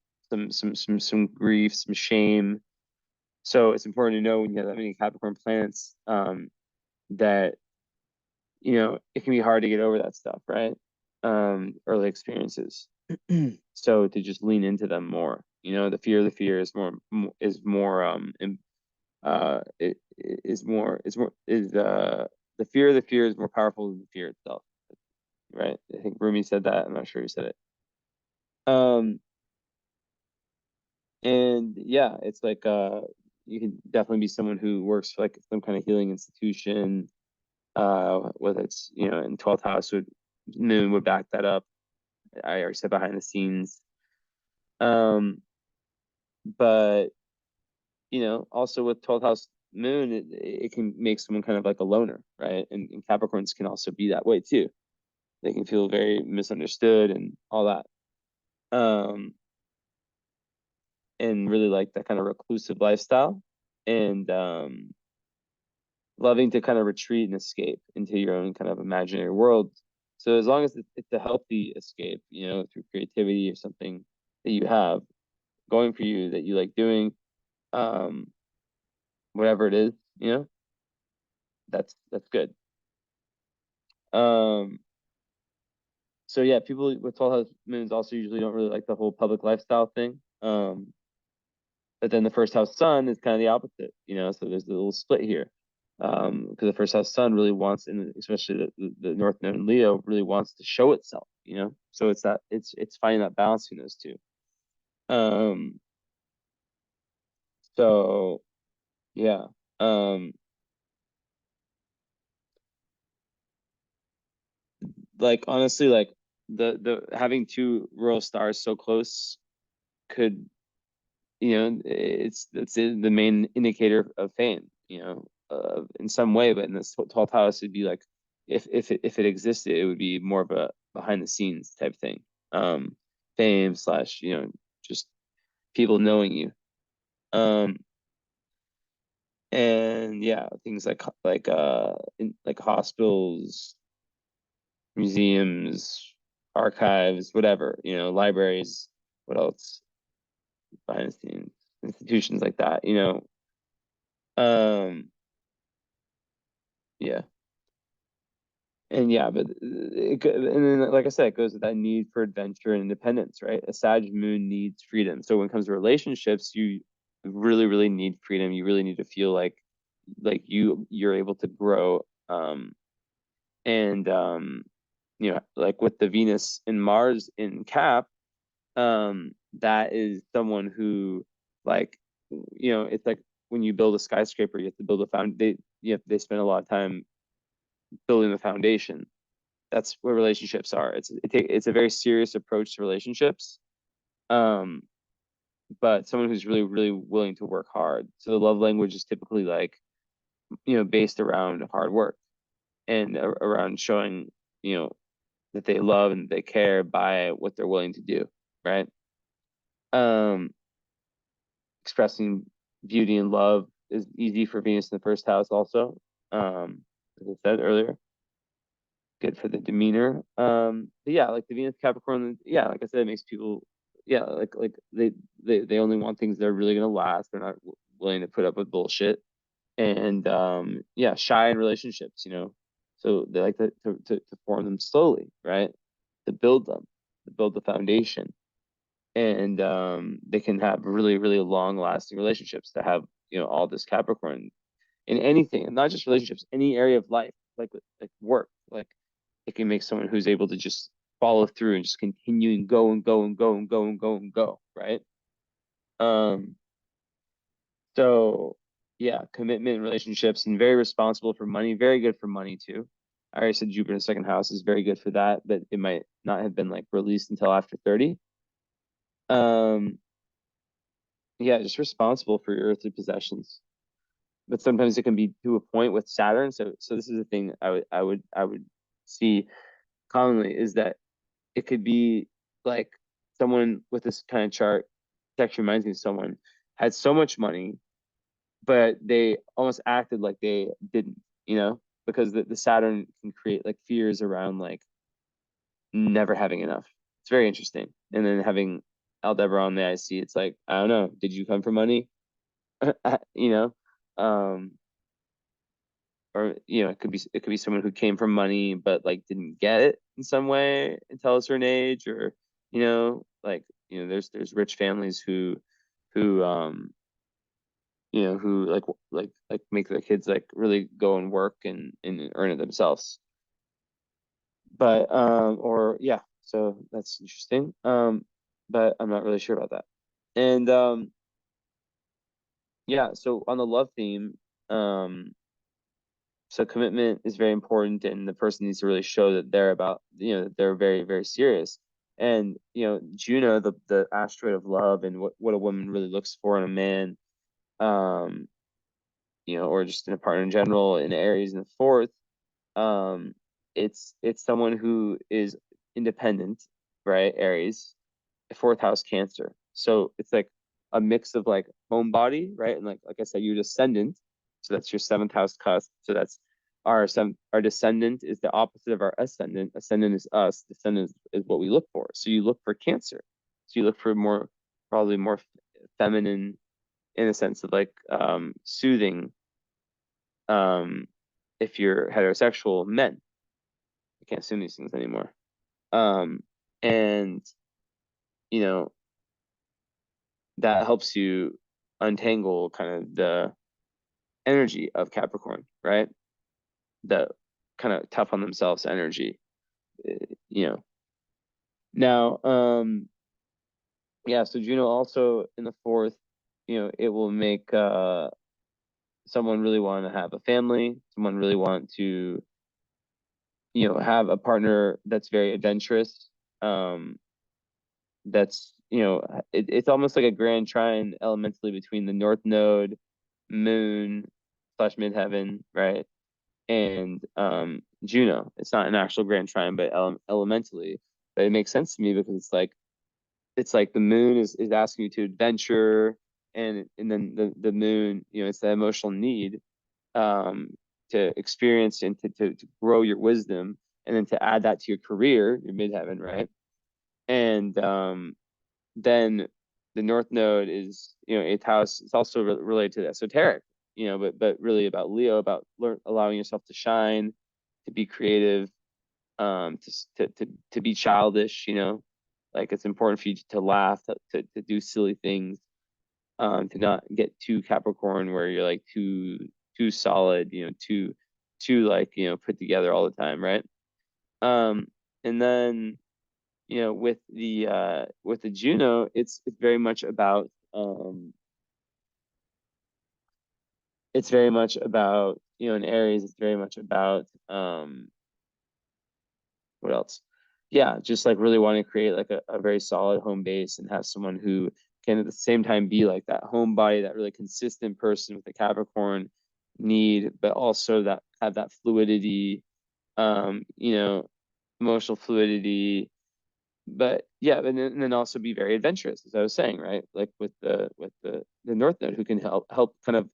some grief, some shame. So it's important to know, when you have that many Capricorn planets, that it can be hard to get over that stuff, right? Early experiences. So to just lean into them more. The fear is more it is more is more is the fear of the fear is more powerful than the fear itself, right? I think Rumi said that. I'm not sure who said it. Um, and yeah, it's like you can definitely be someone who works for like some kind of healing institution, whether it's, you know, in 12th house would moon would back that up. I already said behind the scenes. Um, but you know, also with 12th house moon, it can make someone kind of like a loner, right? And Capricorns can also be that way too. They can feel very misunderstood and all that. Um, and really like that kind of reclusive lifestyle and loving to kind of retreat and escape into your own kind of imaginary world. So as long as it's a healthy escape, you know, through creativity or something that you have going for you that you like doing, um, whatever it is, you know, that's good. Um, so yeah, people with 12 husbands also usually don't really like the whole public lifestyle thing. But then the first house sun is kind of the opposite, you know, so there's a little split here. Because the first house sun really wants, and especially the North Node in Leo really wants to show itself, you know. So it's that it's finding that balance between those two. Um, so yeah. Um, like honestly, like the having two royal stars so close could, you know, it's the main indicator of fame, you know, in some way. But in this 12th house, it'd be like if it existed, it would be more of a behind the scenes type thing, um, fame slash, you know, just people knowing you, um, and yeah, things like hospitals, museums, archives, whatever, you know, libraries. What else? Behind the scenes institutions like that, you know. Yeah. And yeah, but and then like I said, it goes with that need for adventure and independence, right? A Sag moon needs freedom. So when it comes to relationships, you really, really need freedom. You really need to feel like you're able to grow. And you know, like with the Venus and Mars in Cap, that is someone who like, you know, it's like when you build a skyscraper, you have to build a they spend a lot of time building the foundation. That's what relationships are. It's a very serious approach to relationships. Um, but someone who's really, really willing to work hard. So the love language is typically like, you know, based around hard work and around showing, you know, that they love and they care by what they're willing to do, right? Um, expressing beauty and love is easy for Venus in the first house also. As I said earlier, good for the demeanor. But yeah, like the Venus Capricorn, yeah, like I said, it makes people, yeah, like they only want things that are really gonna last. They're not willing to put up with bullshit. And yeah, shy in relationships, you know. So they like to form them slowly, right? To build them, to build the foundation. And they can have really, really long lasting relationships to have, you know, all this Capricorn in anything, and not just relationships, any area of life, like work, like it can make someone who's able to just follow through and just continue and go and go and go and go and go and go, right? Um, so yeah, commitment in relationships and very responsible for money, very good for money too. I already said Jupiter in the second house is very good for that, but it might not have been like released until after 30. Um, yeah, just responsible for your earthly possessions. But sometimes it can be to a point with Saturn. So this is the thing I would see commonly is that it could be like someone with this kind of chart, it actually reminds me of someone had so much money, but they almost acted like they didn't, you know, because the Saturn can create like fears around like never having enough. It's very interesting. And then having Aldebaran on the IC, it's like, I don't know, did you come for money? You know? Or you know, it could be someone who came from money but like didn't get it in some way until a certain age, or you know, like you know, there's rich families who you know, who like make their kids like really go and work and earn it themselves. But or yeah, so that's interesting. but I'm not really sure about that. And yeah, so on the love theme, so commitment is very important, and the person needs to really show that they're about, they're very, very serious. And Juno, the asteroid of love, and what a woman really looks for in a man, um, or just in a partner in general, in Aries in the fourth, um, it's someone who is independent, right? Aries, fourth house Cancer. So it's like a mix of like homebody, right? And like I said, your descendant. So that's your seventh house cusp. So that's our descendant is the opposite of our ascendant. Ascendant is us. Descendant is what we look for. So you look for Cancer. So you look for probably more feminine, in a sense of like soothing. Um, if you're heterosexual, men. I can't assume these things anymore. Um, and you know that helps you untangle kind of the energy of Capricorn, right? The kind of tough on themselves energy, uh, you know. Now, yeah, so Juno also in the fourth, it will make someone really want to have a family, someone really want to, have a partner that's very adventurous. That's, it's almost like a grand trine elementally between the North Node, Moon slash midheaven, right? And Juno. It's not an actual grand trine, but elementally. But it makes sense to me because it's like the moon is asking you to adventure, and then the moon, it's the emotional need um to experience and to grow your wisdom, and then to add that to your career, your midheaven, right? And then the North Node is, eighth house. It's also related to the esoteric, but really about Leo, about allowing yourself to shine, to be creative, to be childish. Like it's important for you to laugh, to do silly things, to not get too Capricorn where you're like too solid, too like put together all the time, right? Um, and then with the Juno, it's very much about in Aries, it's very much about what else? Yeah, just like really wanting to create like a very solid home base and have someone who can at the same time be like that homebody, that really consistent person with the Capricorn need, but also that have that fluidity, um, you know, emotional fluidity, but yeah, and then also be very adventurous, as I was saying, right? Like with the North Node, who can help kind of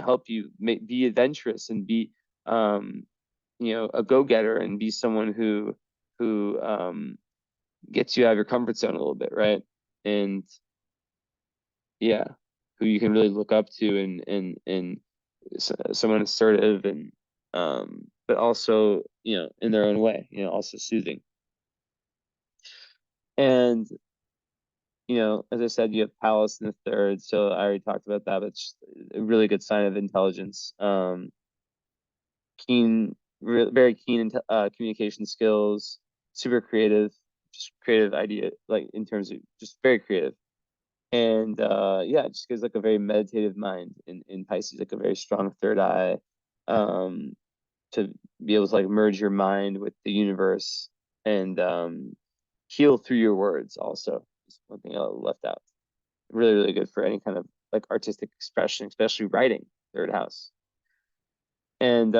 help you be adventurous and be a go-getter, and be someone who gets you out of your comfort zone a little bit, right? And yeah, who you can really look up to, and someone assertive, and but also in their own way, also soothing. And as I said, you have Pallas in the third, so I already talked about that, but it's a really good sign of intelligence. Very keen in communication skills, super creative, just creative idea, like in terms of just very creative. And yeah, just gives like a very meditative mind in Pisces, like a very strong third eye, um, to be able to like merge your mind with the universe, and heal through your words also. Is one thing I left out. Really, really good for any kind of like artistic expression, especially writing, third house. And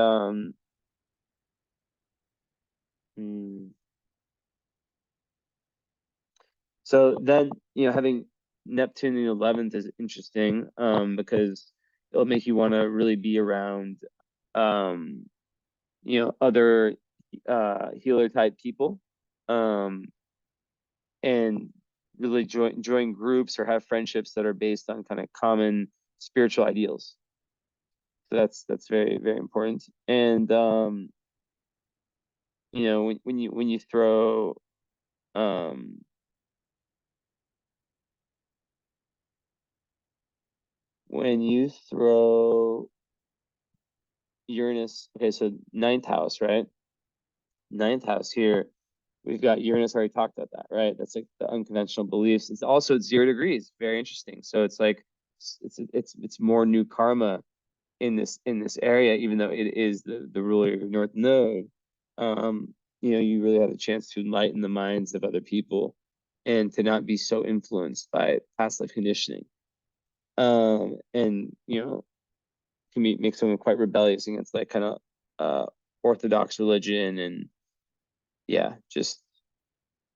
hmm, so then, having Neptune in the 11th is interesting, because it'll make you want to really be around, um, other healer type people, um, and really join groups or have friendships that are based on kind of common spiritual ideals. So that's very, very important. And when you throw um when you throw Uranus, okay, so ninth house, right? Ninth house here We've got Uranus, already talked about that, right? That's like the unconventional beliefs. It's also at 0 degrees, very interesting. So it's like it's more new karma in this area, even though it is the ruler of your North Node. You really have a chance to enlighten the minds of other people and to not be so influenced by past life conditioning. And can make someone quite rebellious against like kind of orthodox religion, and yeah, just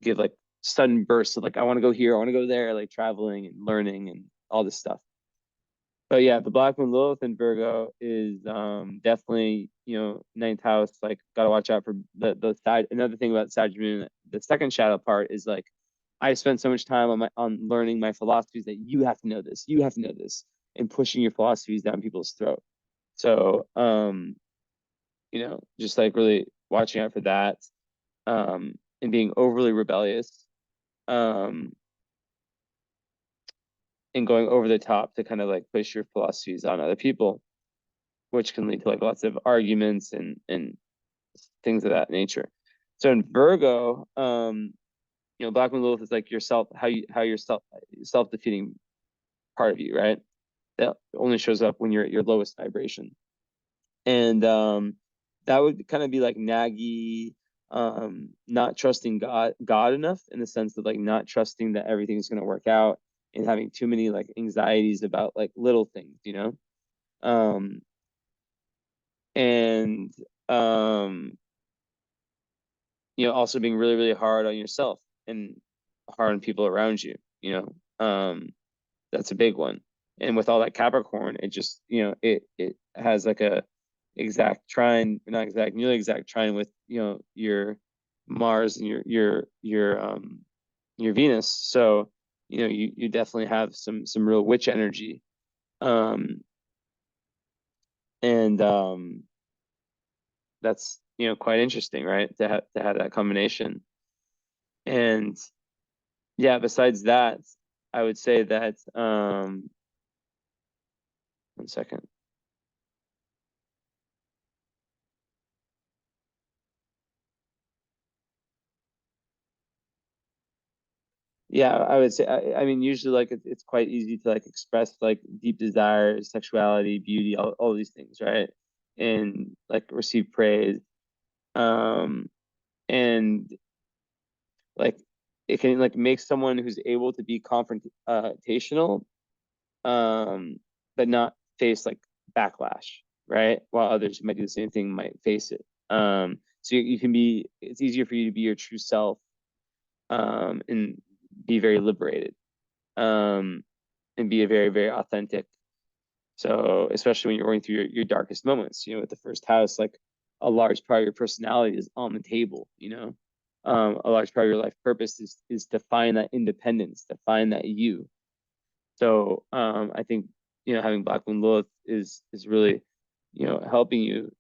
give like sudden bursts of like, I want to go here, I want to go there, like traveling and learning and all this stuff. But yeah, the Black Moon Lilith in Virgo is definitely, ninth house, like gotta watch out for the side. Another thing about Sag Moon, the second shadow part is like I spent so much time on learning my philosophies that you have to know this, you have to know this, and pushing your philosophies down people's throat. So just like really watching out for that, and being overly rebellious, um, and going over the top to kind of like push your philosophies on other people, which can lead to like lots of arguments and things of that nature. So in Virgo, Black Moon Lilith is like yourself, how your self-defeating part of you, right? That only shows up when you're at your lowest vibration. And that would kind of be like naggy, not trusting God enough, in the sense of like not trusting that everything's going to work out, and having too many like anxieties about like little things. Um, and also being really, really hard on yourself and hard on people around you. That's a big one. And with all that Capricorn, it just, it has like a exact trine, not exact, nearly exact trine with, your Mars and your Venus. So, you definitely have some real witch energy. Um, and that's, quite interesting, right? To have that combination. And yeah, besides that, I would say that, 1 second. Yeah, I would say, I mean, usually like it's quite easy to like express like deep desire, sexuality, beauty, all these things, right? And like receive praise. Um, and like it can like make someone who's able to be confrontational, um, but not face like backlash, right? While others who might do the same thing might face it. So you can be, it's easier for you to be your true self, and be very liberated, um, and be a very, very authentic. So especially when you're going through your darkest moments, with the first house, like a large part of your personality is on the table. A large part of your life purpose is to find that independence, to find that you. So I think having Black Moon Lilith is really helping you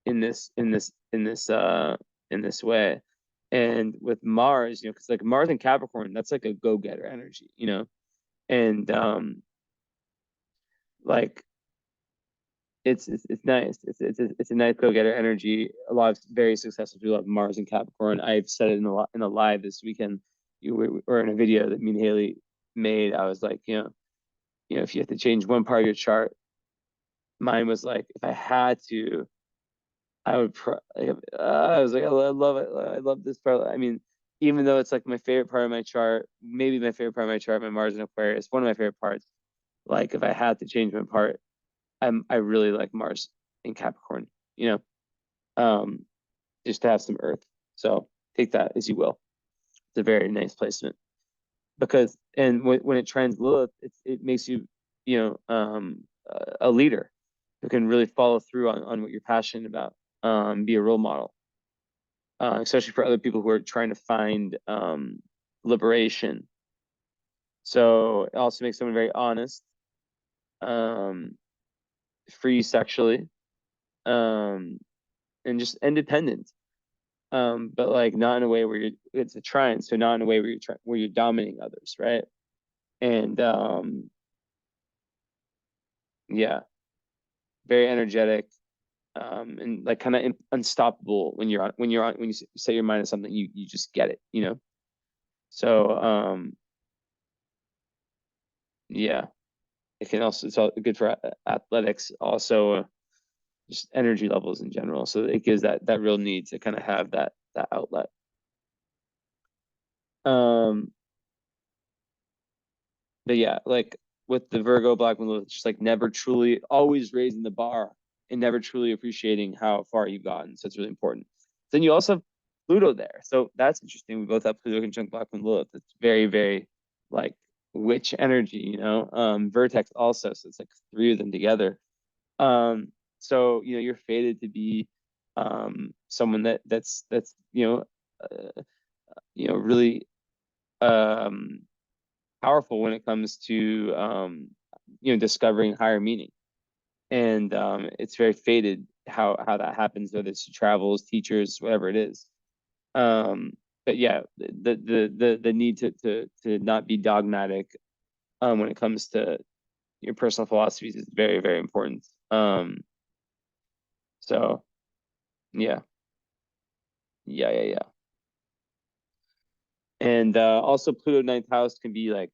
in this way. And with Mars, because like Mars and Capricorn, that's like a go-getter energy, and like it's nice. It's a nice go-getter energy. A lot of very successful people have Mars and Capricorn. I've said it in a live this weekend, or in a video that me and Haley made. I was like, if you have to change one part of your chart, mine was like, if I had to, I would. I was like, I love it. I love this part. I mean, even though it's like my favorite part of my chart, maybe my favorite part of my chart, my Mars and Aquarius, one of my favorite parts. Like, if I had to change one part, I really like Mars in Capricorn. Um, just to have some Earth. So take that as you will. It's a very nice placement, because and when it trines Lilith, it makes you, a leader who can really follow through on what you're passionate about. Be a role model, especially for other people who are trying to find liberation. So it also makes someone very honest, um, free sexually, um, and just independent. But like not in a way where it's a trine, so not in a way where you're dominating others, right? And yeah, very energetic, and like kind of unstoppable when when you set your mind to something, you just get it, you know. So yeah, it can also, it's all good for athletics, also just energy levels in general. So it gives that real need to kind of have that outlet. Um, but yeah, like with the Virgo Black Widow, it's just like never truly, always raising the bar and never truly appreciating how far you've gotten. So it's really important. Then you also have Pluto there. So that's interesting. We both have Pluto conjunct Black Widow. It's very, very like witch energy, you know. Vertex also. So it's like three of them together. So you know, you're fated to be someone that's really um powerful when it comes to discovering higher meaning. And it's very fated how that happens, whether it's travels, teachers, whatever it is. um but yeah, the need to not be dogmatic when it comes to your personal philosophies is very, very important. So yeah, yeah. And also Pluto ninth house can be like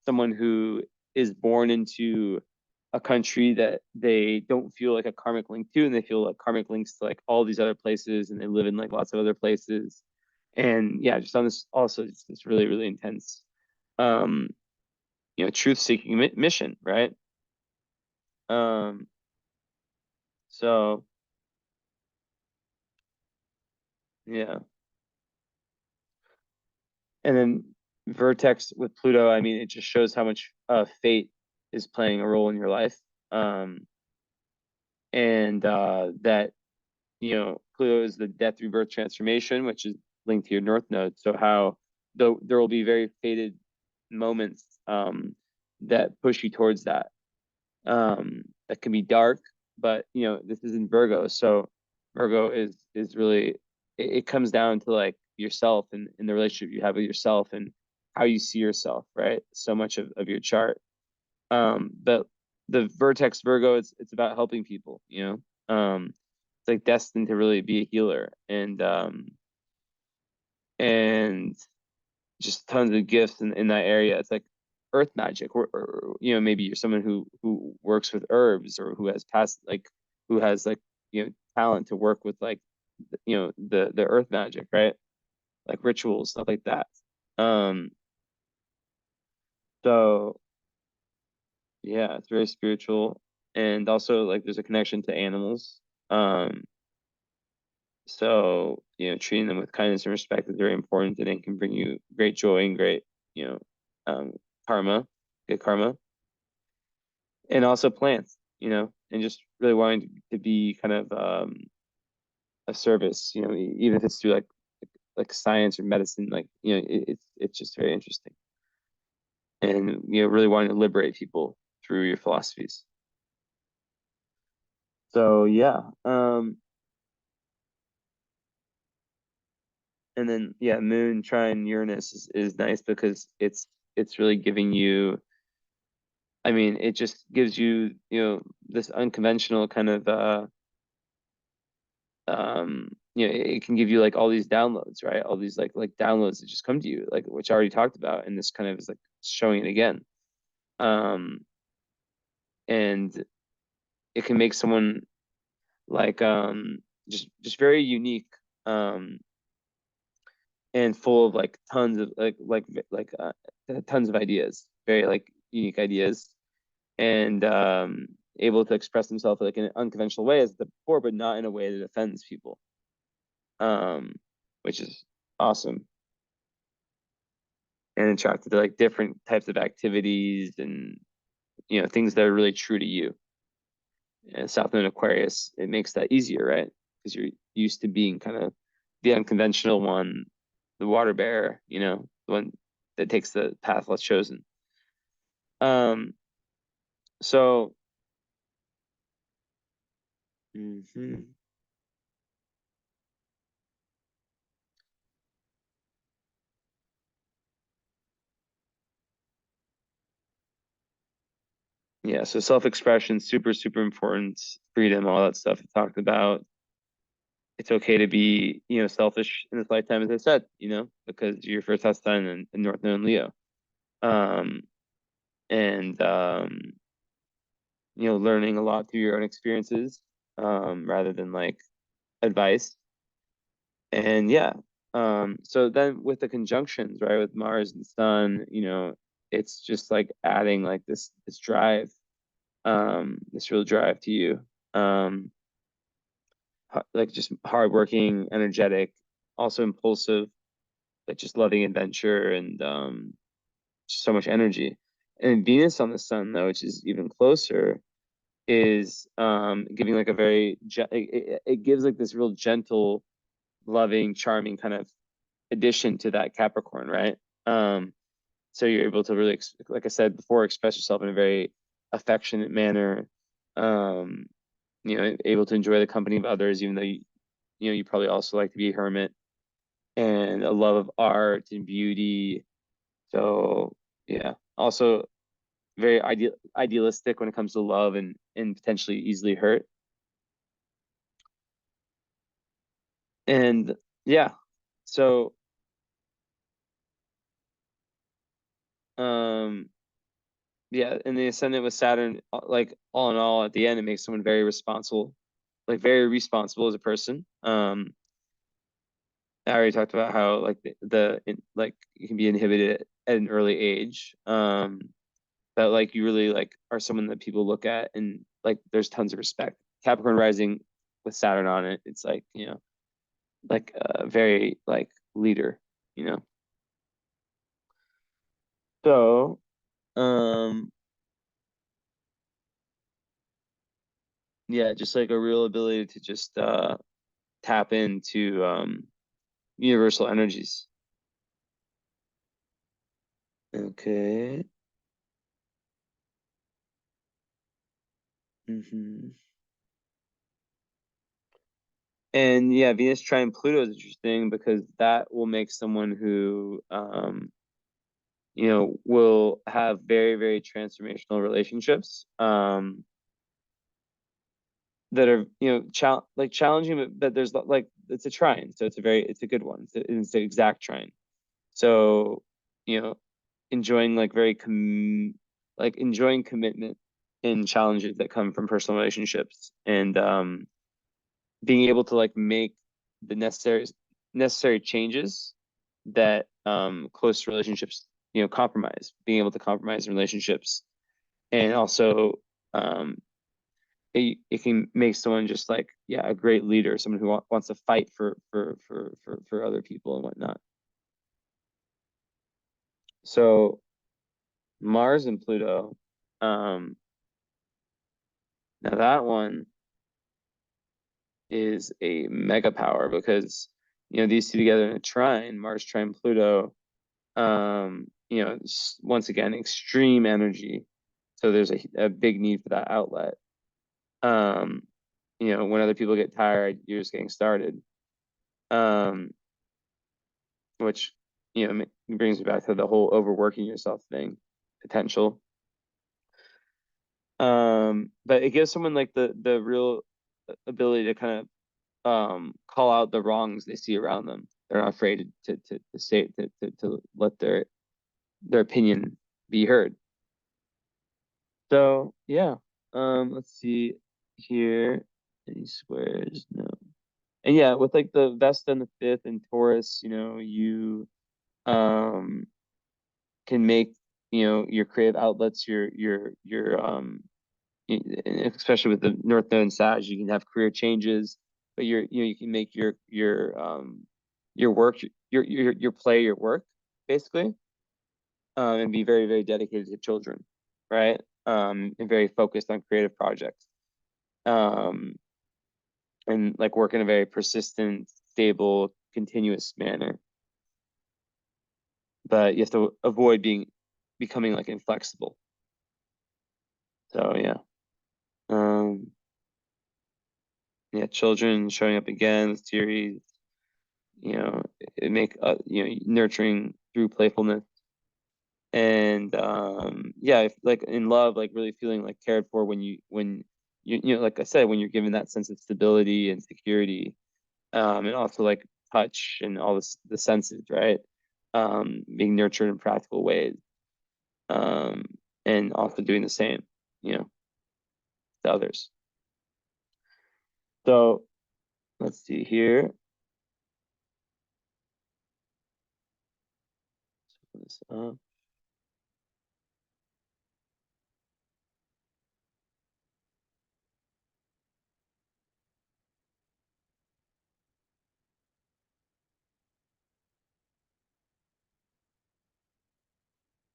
someone who is born into a country that they don't feel like a karmic link to, and they feel like karmic links to like all these other places, and they live in like lots of other places. And yeah, just on this also just this really, really intense um truth seeking mission, right? Um so yeah. And then Vertex with Pluto, I mean, it just shows how much fate is playing a role in your life. Um and that Pluto is the death rebirth transformation, which is linked to your North Node. So how though there will be very fated moments that push you towards that. That can be dark, but this is in Virgo, so Virgo is really, it comes down to like yourself and the relationship you have with yourself and how you see yourself, right? So much of your chart. But the vertex Virgo, it's about helping people, it's like destined to really be a healer, and just tons of gifts in that area. It's like earth magic, or maybe you're someone who works with herbs, or who has past like who has like talent to work with like the earth magic, right? Like rituals, stuff like that. um so yeah, it's very spiritual, and also like there's a connection to animals. um So, treating them with kindness and respect is very important, and it can bring you great joy and great, you know, um, karma, good karma. And also plants, and just really wanting to be kind of a service, even if it's through like science or medicine, like, it's just very interesting. And, really wanting to liberate people through your philosophies. So yeah, and then yeah, Moon trine Uranus is nice because it's really giving you, I mean, it just gives you, this unconventional kind of it can give you like all these downloads, right? All these like downloads that just come to you, like which I already talked about, and this kind of is like showing it again. Um and it can make someone like just very unique, um and full of like tons of tons of ideas, very like unique ideas, and able to express himself like in an unconventional way as the before, but not in a way that offends people, um, which is awesome, and attracted to like different types of activities and things that are really true to you. And South Node Aquarius, it makes that easier, right? Because you're used to being kind of the unconventional one, the water bearer, the one that takes the path less chosen. Um, so mhm. Yeah, so self-expression, super, super important. Freedom, all that stuff we talked about. It's okay to be, selfish in this lifetime, as I said, because you're first house sign in North Node and Leo. Um, and learning a lot through your own experiences, rather than like advice. And yeah, so then with the conjunctions, right, with Mars and Sun, it's just like adding like this drive, this real drive to you. Um, like just hardworking, energetic, also impulsive, like just loving adventure and so much energy. And Venus on the Sun, though, which is even closer, is giving like a very it gives like this real gentle, loving, charming kind of addition to that Capricorn, right? So you're able to really, like I said before, express yourself in a very affectionate manner. Um, able to enjoy the company of others, even though you probably also like to be a hermit, and a love of art and beauty. So yeah, also very idealistic when it comes to love and potentially easily hurt. And yeah, so um yeah, and the ascendant with Saturn, like all in all, at the end, it makes someone very responsible, like very responsible as a person. I already talked about how like like you can be inhibited at an early age. But like you really like are someone that people look at and like there's tons of respect. Capricorn rising with Saturn on it, it's like, like a very like leader, you know. So, um, yeah, just like a real ability to just tap into universal energies. Okay. hmm And yeah, Venus trine Pluto is interesting because that will make someone who will have very, very transformational relationships that are, like challenging, but there's like it's a trine, so it's a good one. It's the exact trine. So, you know, enjoying like like enjoying commitment and challenges that come from personal relationships, and being able to like make the necessary changes that close relationships, compromise, being able to compromise in relationships, and also um it can make someone just like, yeah, a great leader, someone who wants to fight for other people and whatnot. So Mars and Pluto, um now that one is a mega power because these two together in a trine, Mars trine Pluto, once again, extreme energy. So there's a big need for that outlet. Um, when other people get tired, you're just getting started. Um, which, brings me back to the whole overworking yourself thing, potential. But it gives someone like the real ability to kind of call out the wrongs they see around them. They're not afraid to say to let their opinion be heard. So yeah, let's see here. Any squares? No. And yeah, with like the Vesta and the fifth and Taurus, you um can make your creative outlets, especially with the North Node and Sag, you can have career changes, but you can make your work, your play, your work, basically, and be very, very dedicated to children, right? And very focused on creative projects. Um, and like work in a very persistent, stable, continuous manner. But you have to avoid becoming like inflexible. So yeah. Um, yeah, children showing up again, series, it make nurturing through playfulness. And yeah, like in love, like really feeling like cared for when you know, like I said, when you're given that sense of stability and security, and also like touch and all this the senses, right? Being nurtured in practical ways, um, and also doing the same, you know, to others. So let's see here. This up.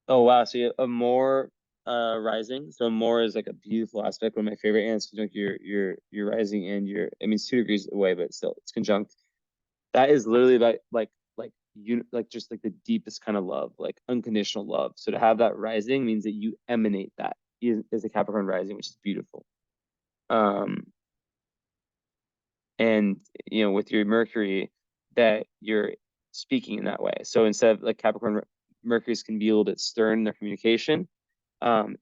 Oh wow, so you have a more rising. So more is like a beautiful aspect. One of my favorite ants conjunct your rising and your I mean it's 2 degrees away, but still it's conjunct. That is literally like you like just like the deepest kind of love, like unconditional love. So to have that rising means that you emanate that is a Capricorn rising, which is beautiful. Um and you know with your Mercury that you're speaking in that way. So instead of like Capricorn Mercury's can be a little bit stern in their communication.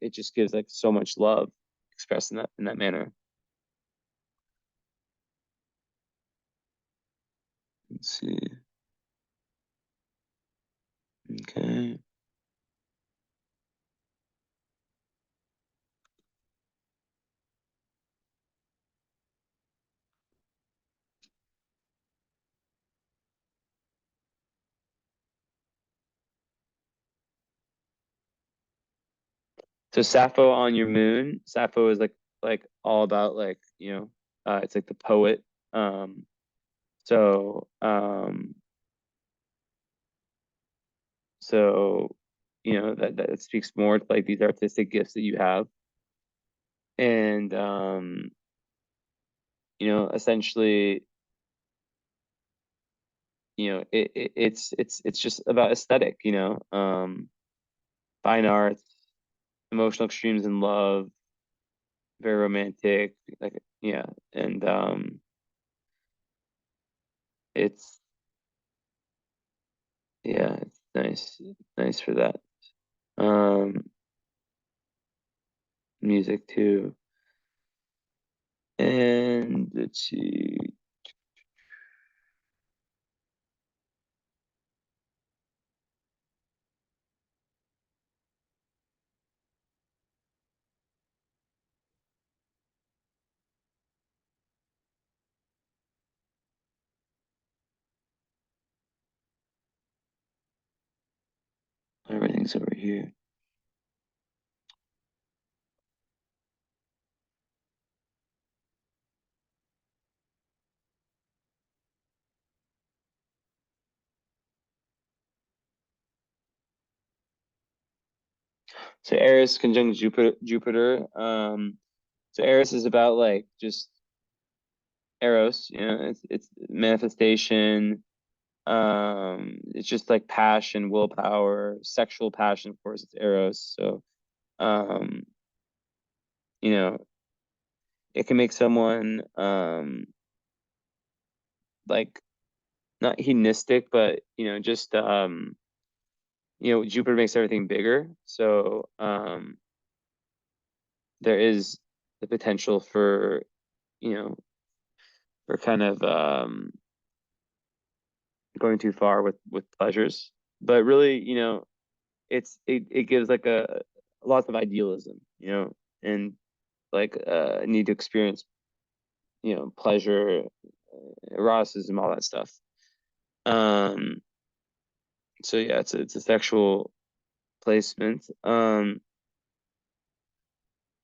It just gives like so much love expressed in that manner. Let's see. Okay. So Sappho on your moon, Sappho is like all about like, you know, it's like the poet. Um, so so you know that it speaks more to like these artistic gifts that you have. And you know, essentially, you know, it's just about aesthetic, you know, fine arts, emotional extremes in love, very romantic, like yeah, and it's yeah, it's nice for that. Um, music too, and let's see, everything's over here. So Eris conjunct Jupiter. So Eris is about like just Eros, you know, it's manifestation. It's just like passion, willpower, sexual passion, of course, it's Eros. So um, you know, it can make someone like not hedonistic, but you know, just you know, Jupiter makes everything bigger. So there is the potential for, you know, for kind of going too far with pleasures. But really, you know, it gives like a lots of idealism, you know, and like need to experience, you know, pleasure, eroticism, all that stuff. Um, so yeah, it's a sexual placement.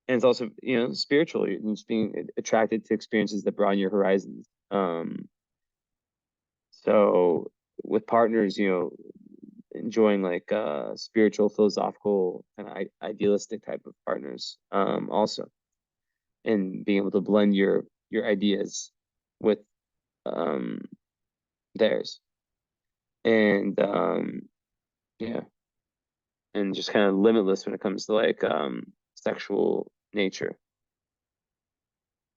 And it's also, you know, spiritual. You're just being attracted to experiences that broaden your horizons. So with partners, you know, enjoying like spiritual, philosophical, kind of idealistic type of partners, also, and being able to blend your ideas with um theirs, and yeah, and just kind of limitless when it comes to like sexual nature,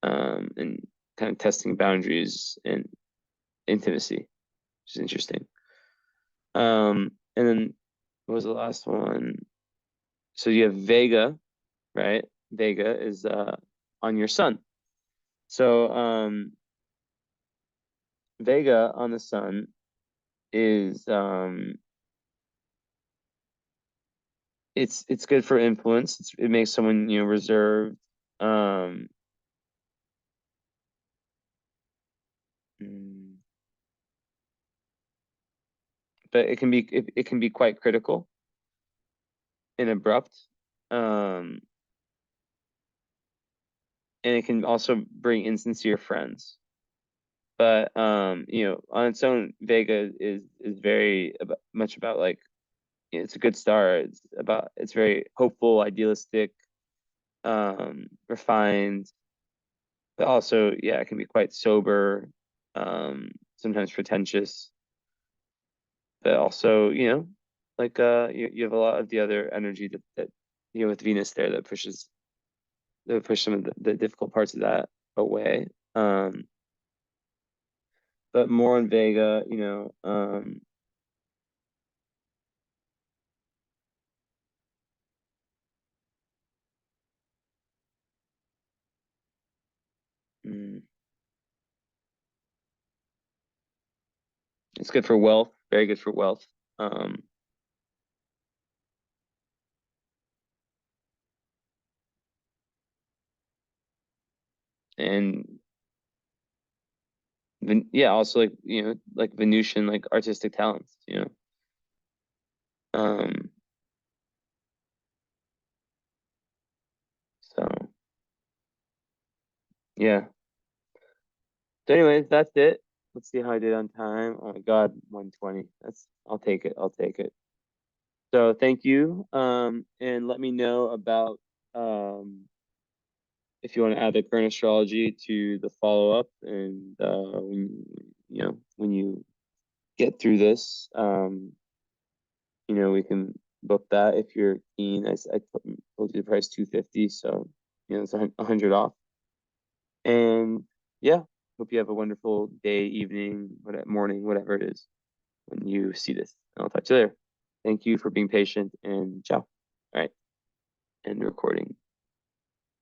and kind of testing boundaries and intimacy, which is interesting. And then What was the last one? So you have Vega, right? Vega is on your sun. So Vega on the sun is it's good for influence. It makes someone, reserved. Um mm, but it can be quite critical and abrupt. Um and it can also bring insincere friends. But on its own, Vega is very much about like it's a good star. It's very hopeful, idealistic, refined, but also yeah, it can be quite sober, sometimes pretentious, but also like you have a lot of the other energy that with Venus there that push some of the difficult parts of that away. But more on Vega, mm, it's good for wealth, very good for wealth. Um, and yeah, also like like Venusian like artistic talents. Um, so yeah. So anyways, that's it. Let's see how I did on time. Oh my God, 120. I'll take it. I'll take it. So thank you. And let me know about if you want to add the current astrology to the follow-up and when you get through this, we can book that if you're keen. I told you the price 250, so it's 100 off. And yeah, hope you have a wonderful day, evening, whatever, morning, whatever it is when you see this. And I'll talk to you later. Thank you for being patient and ciao. All right, and recording.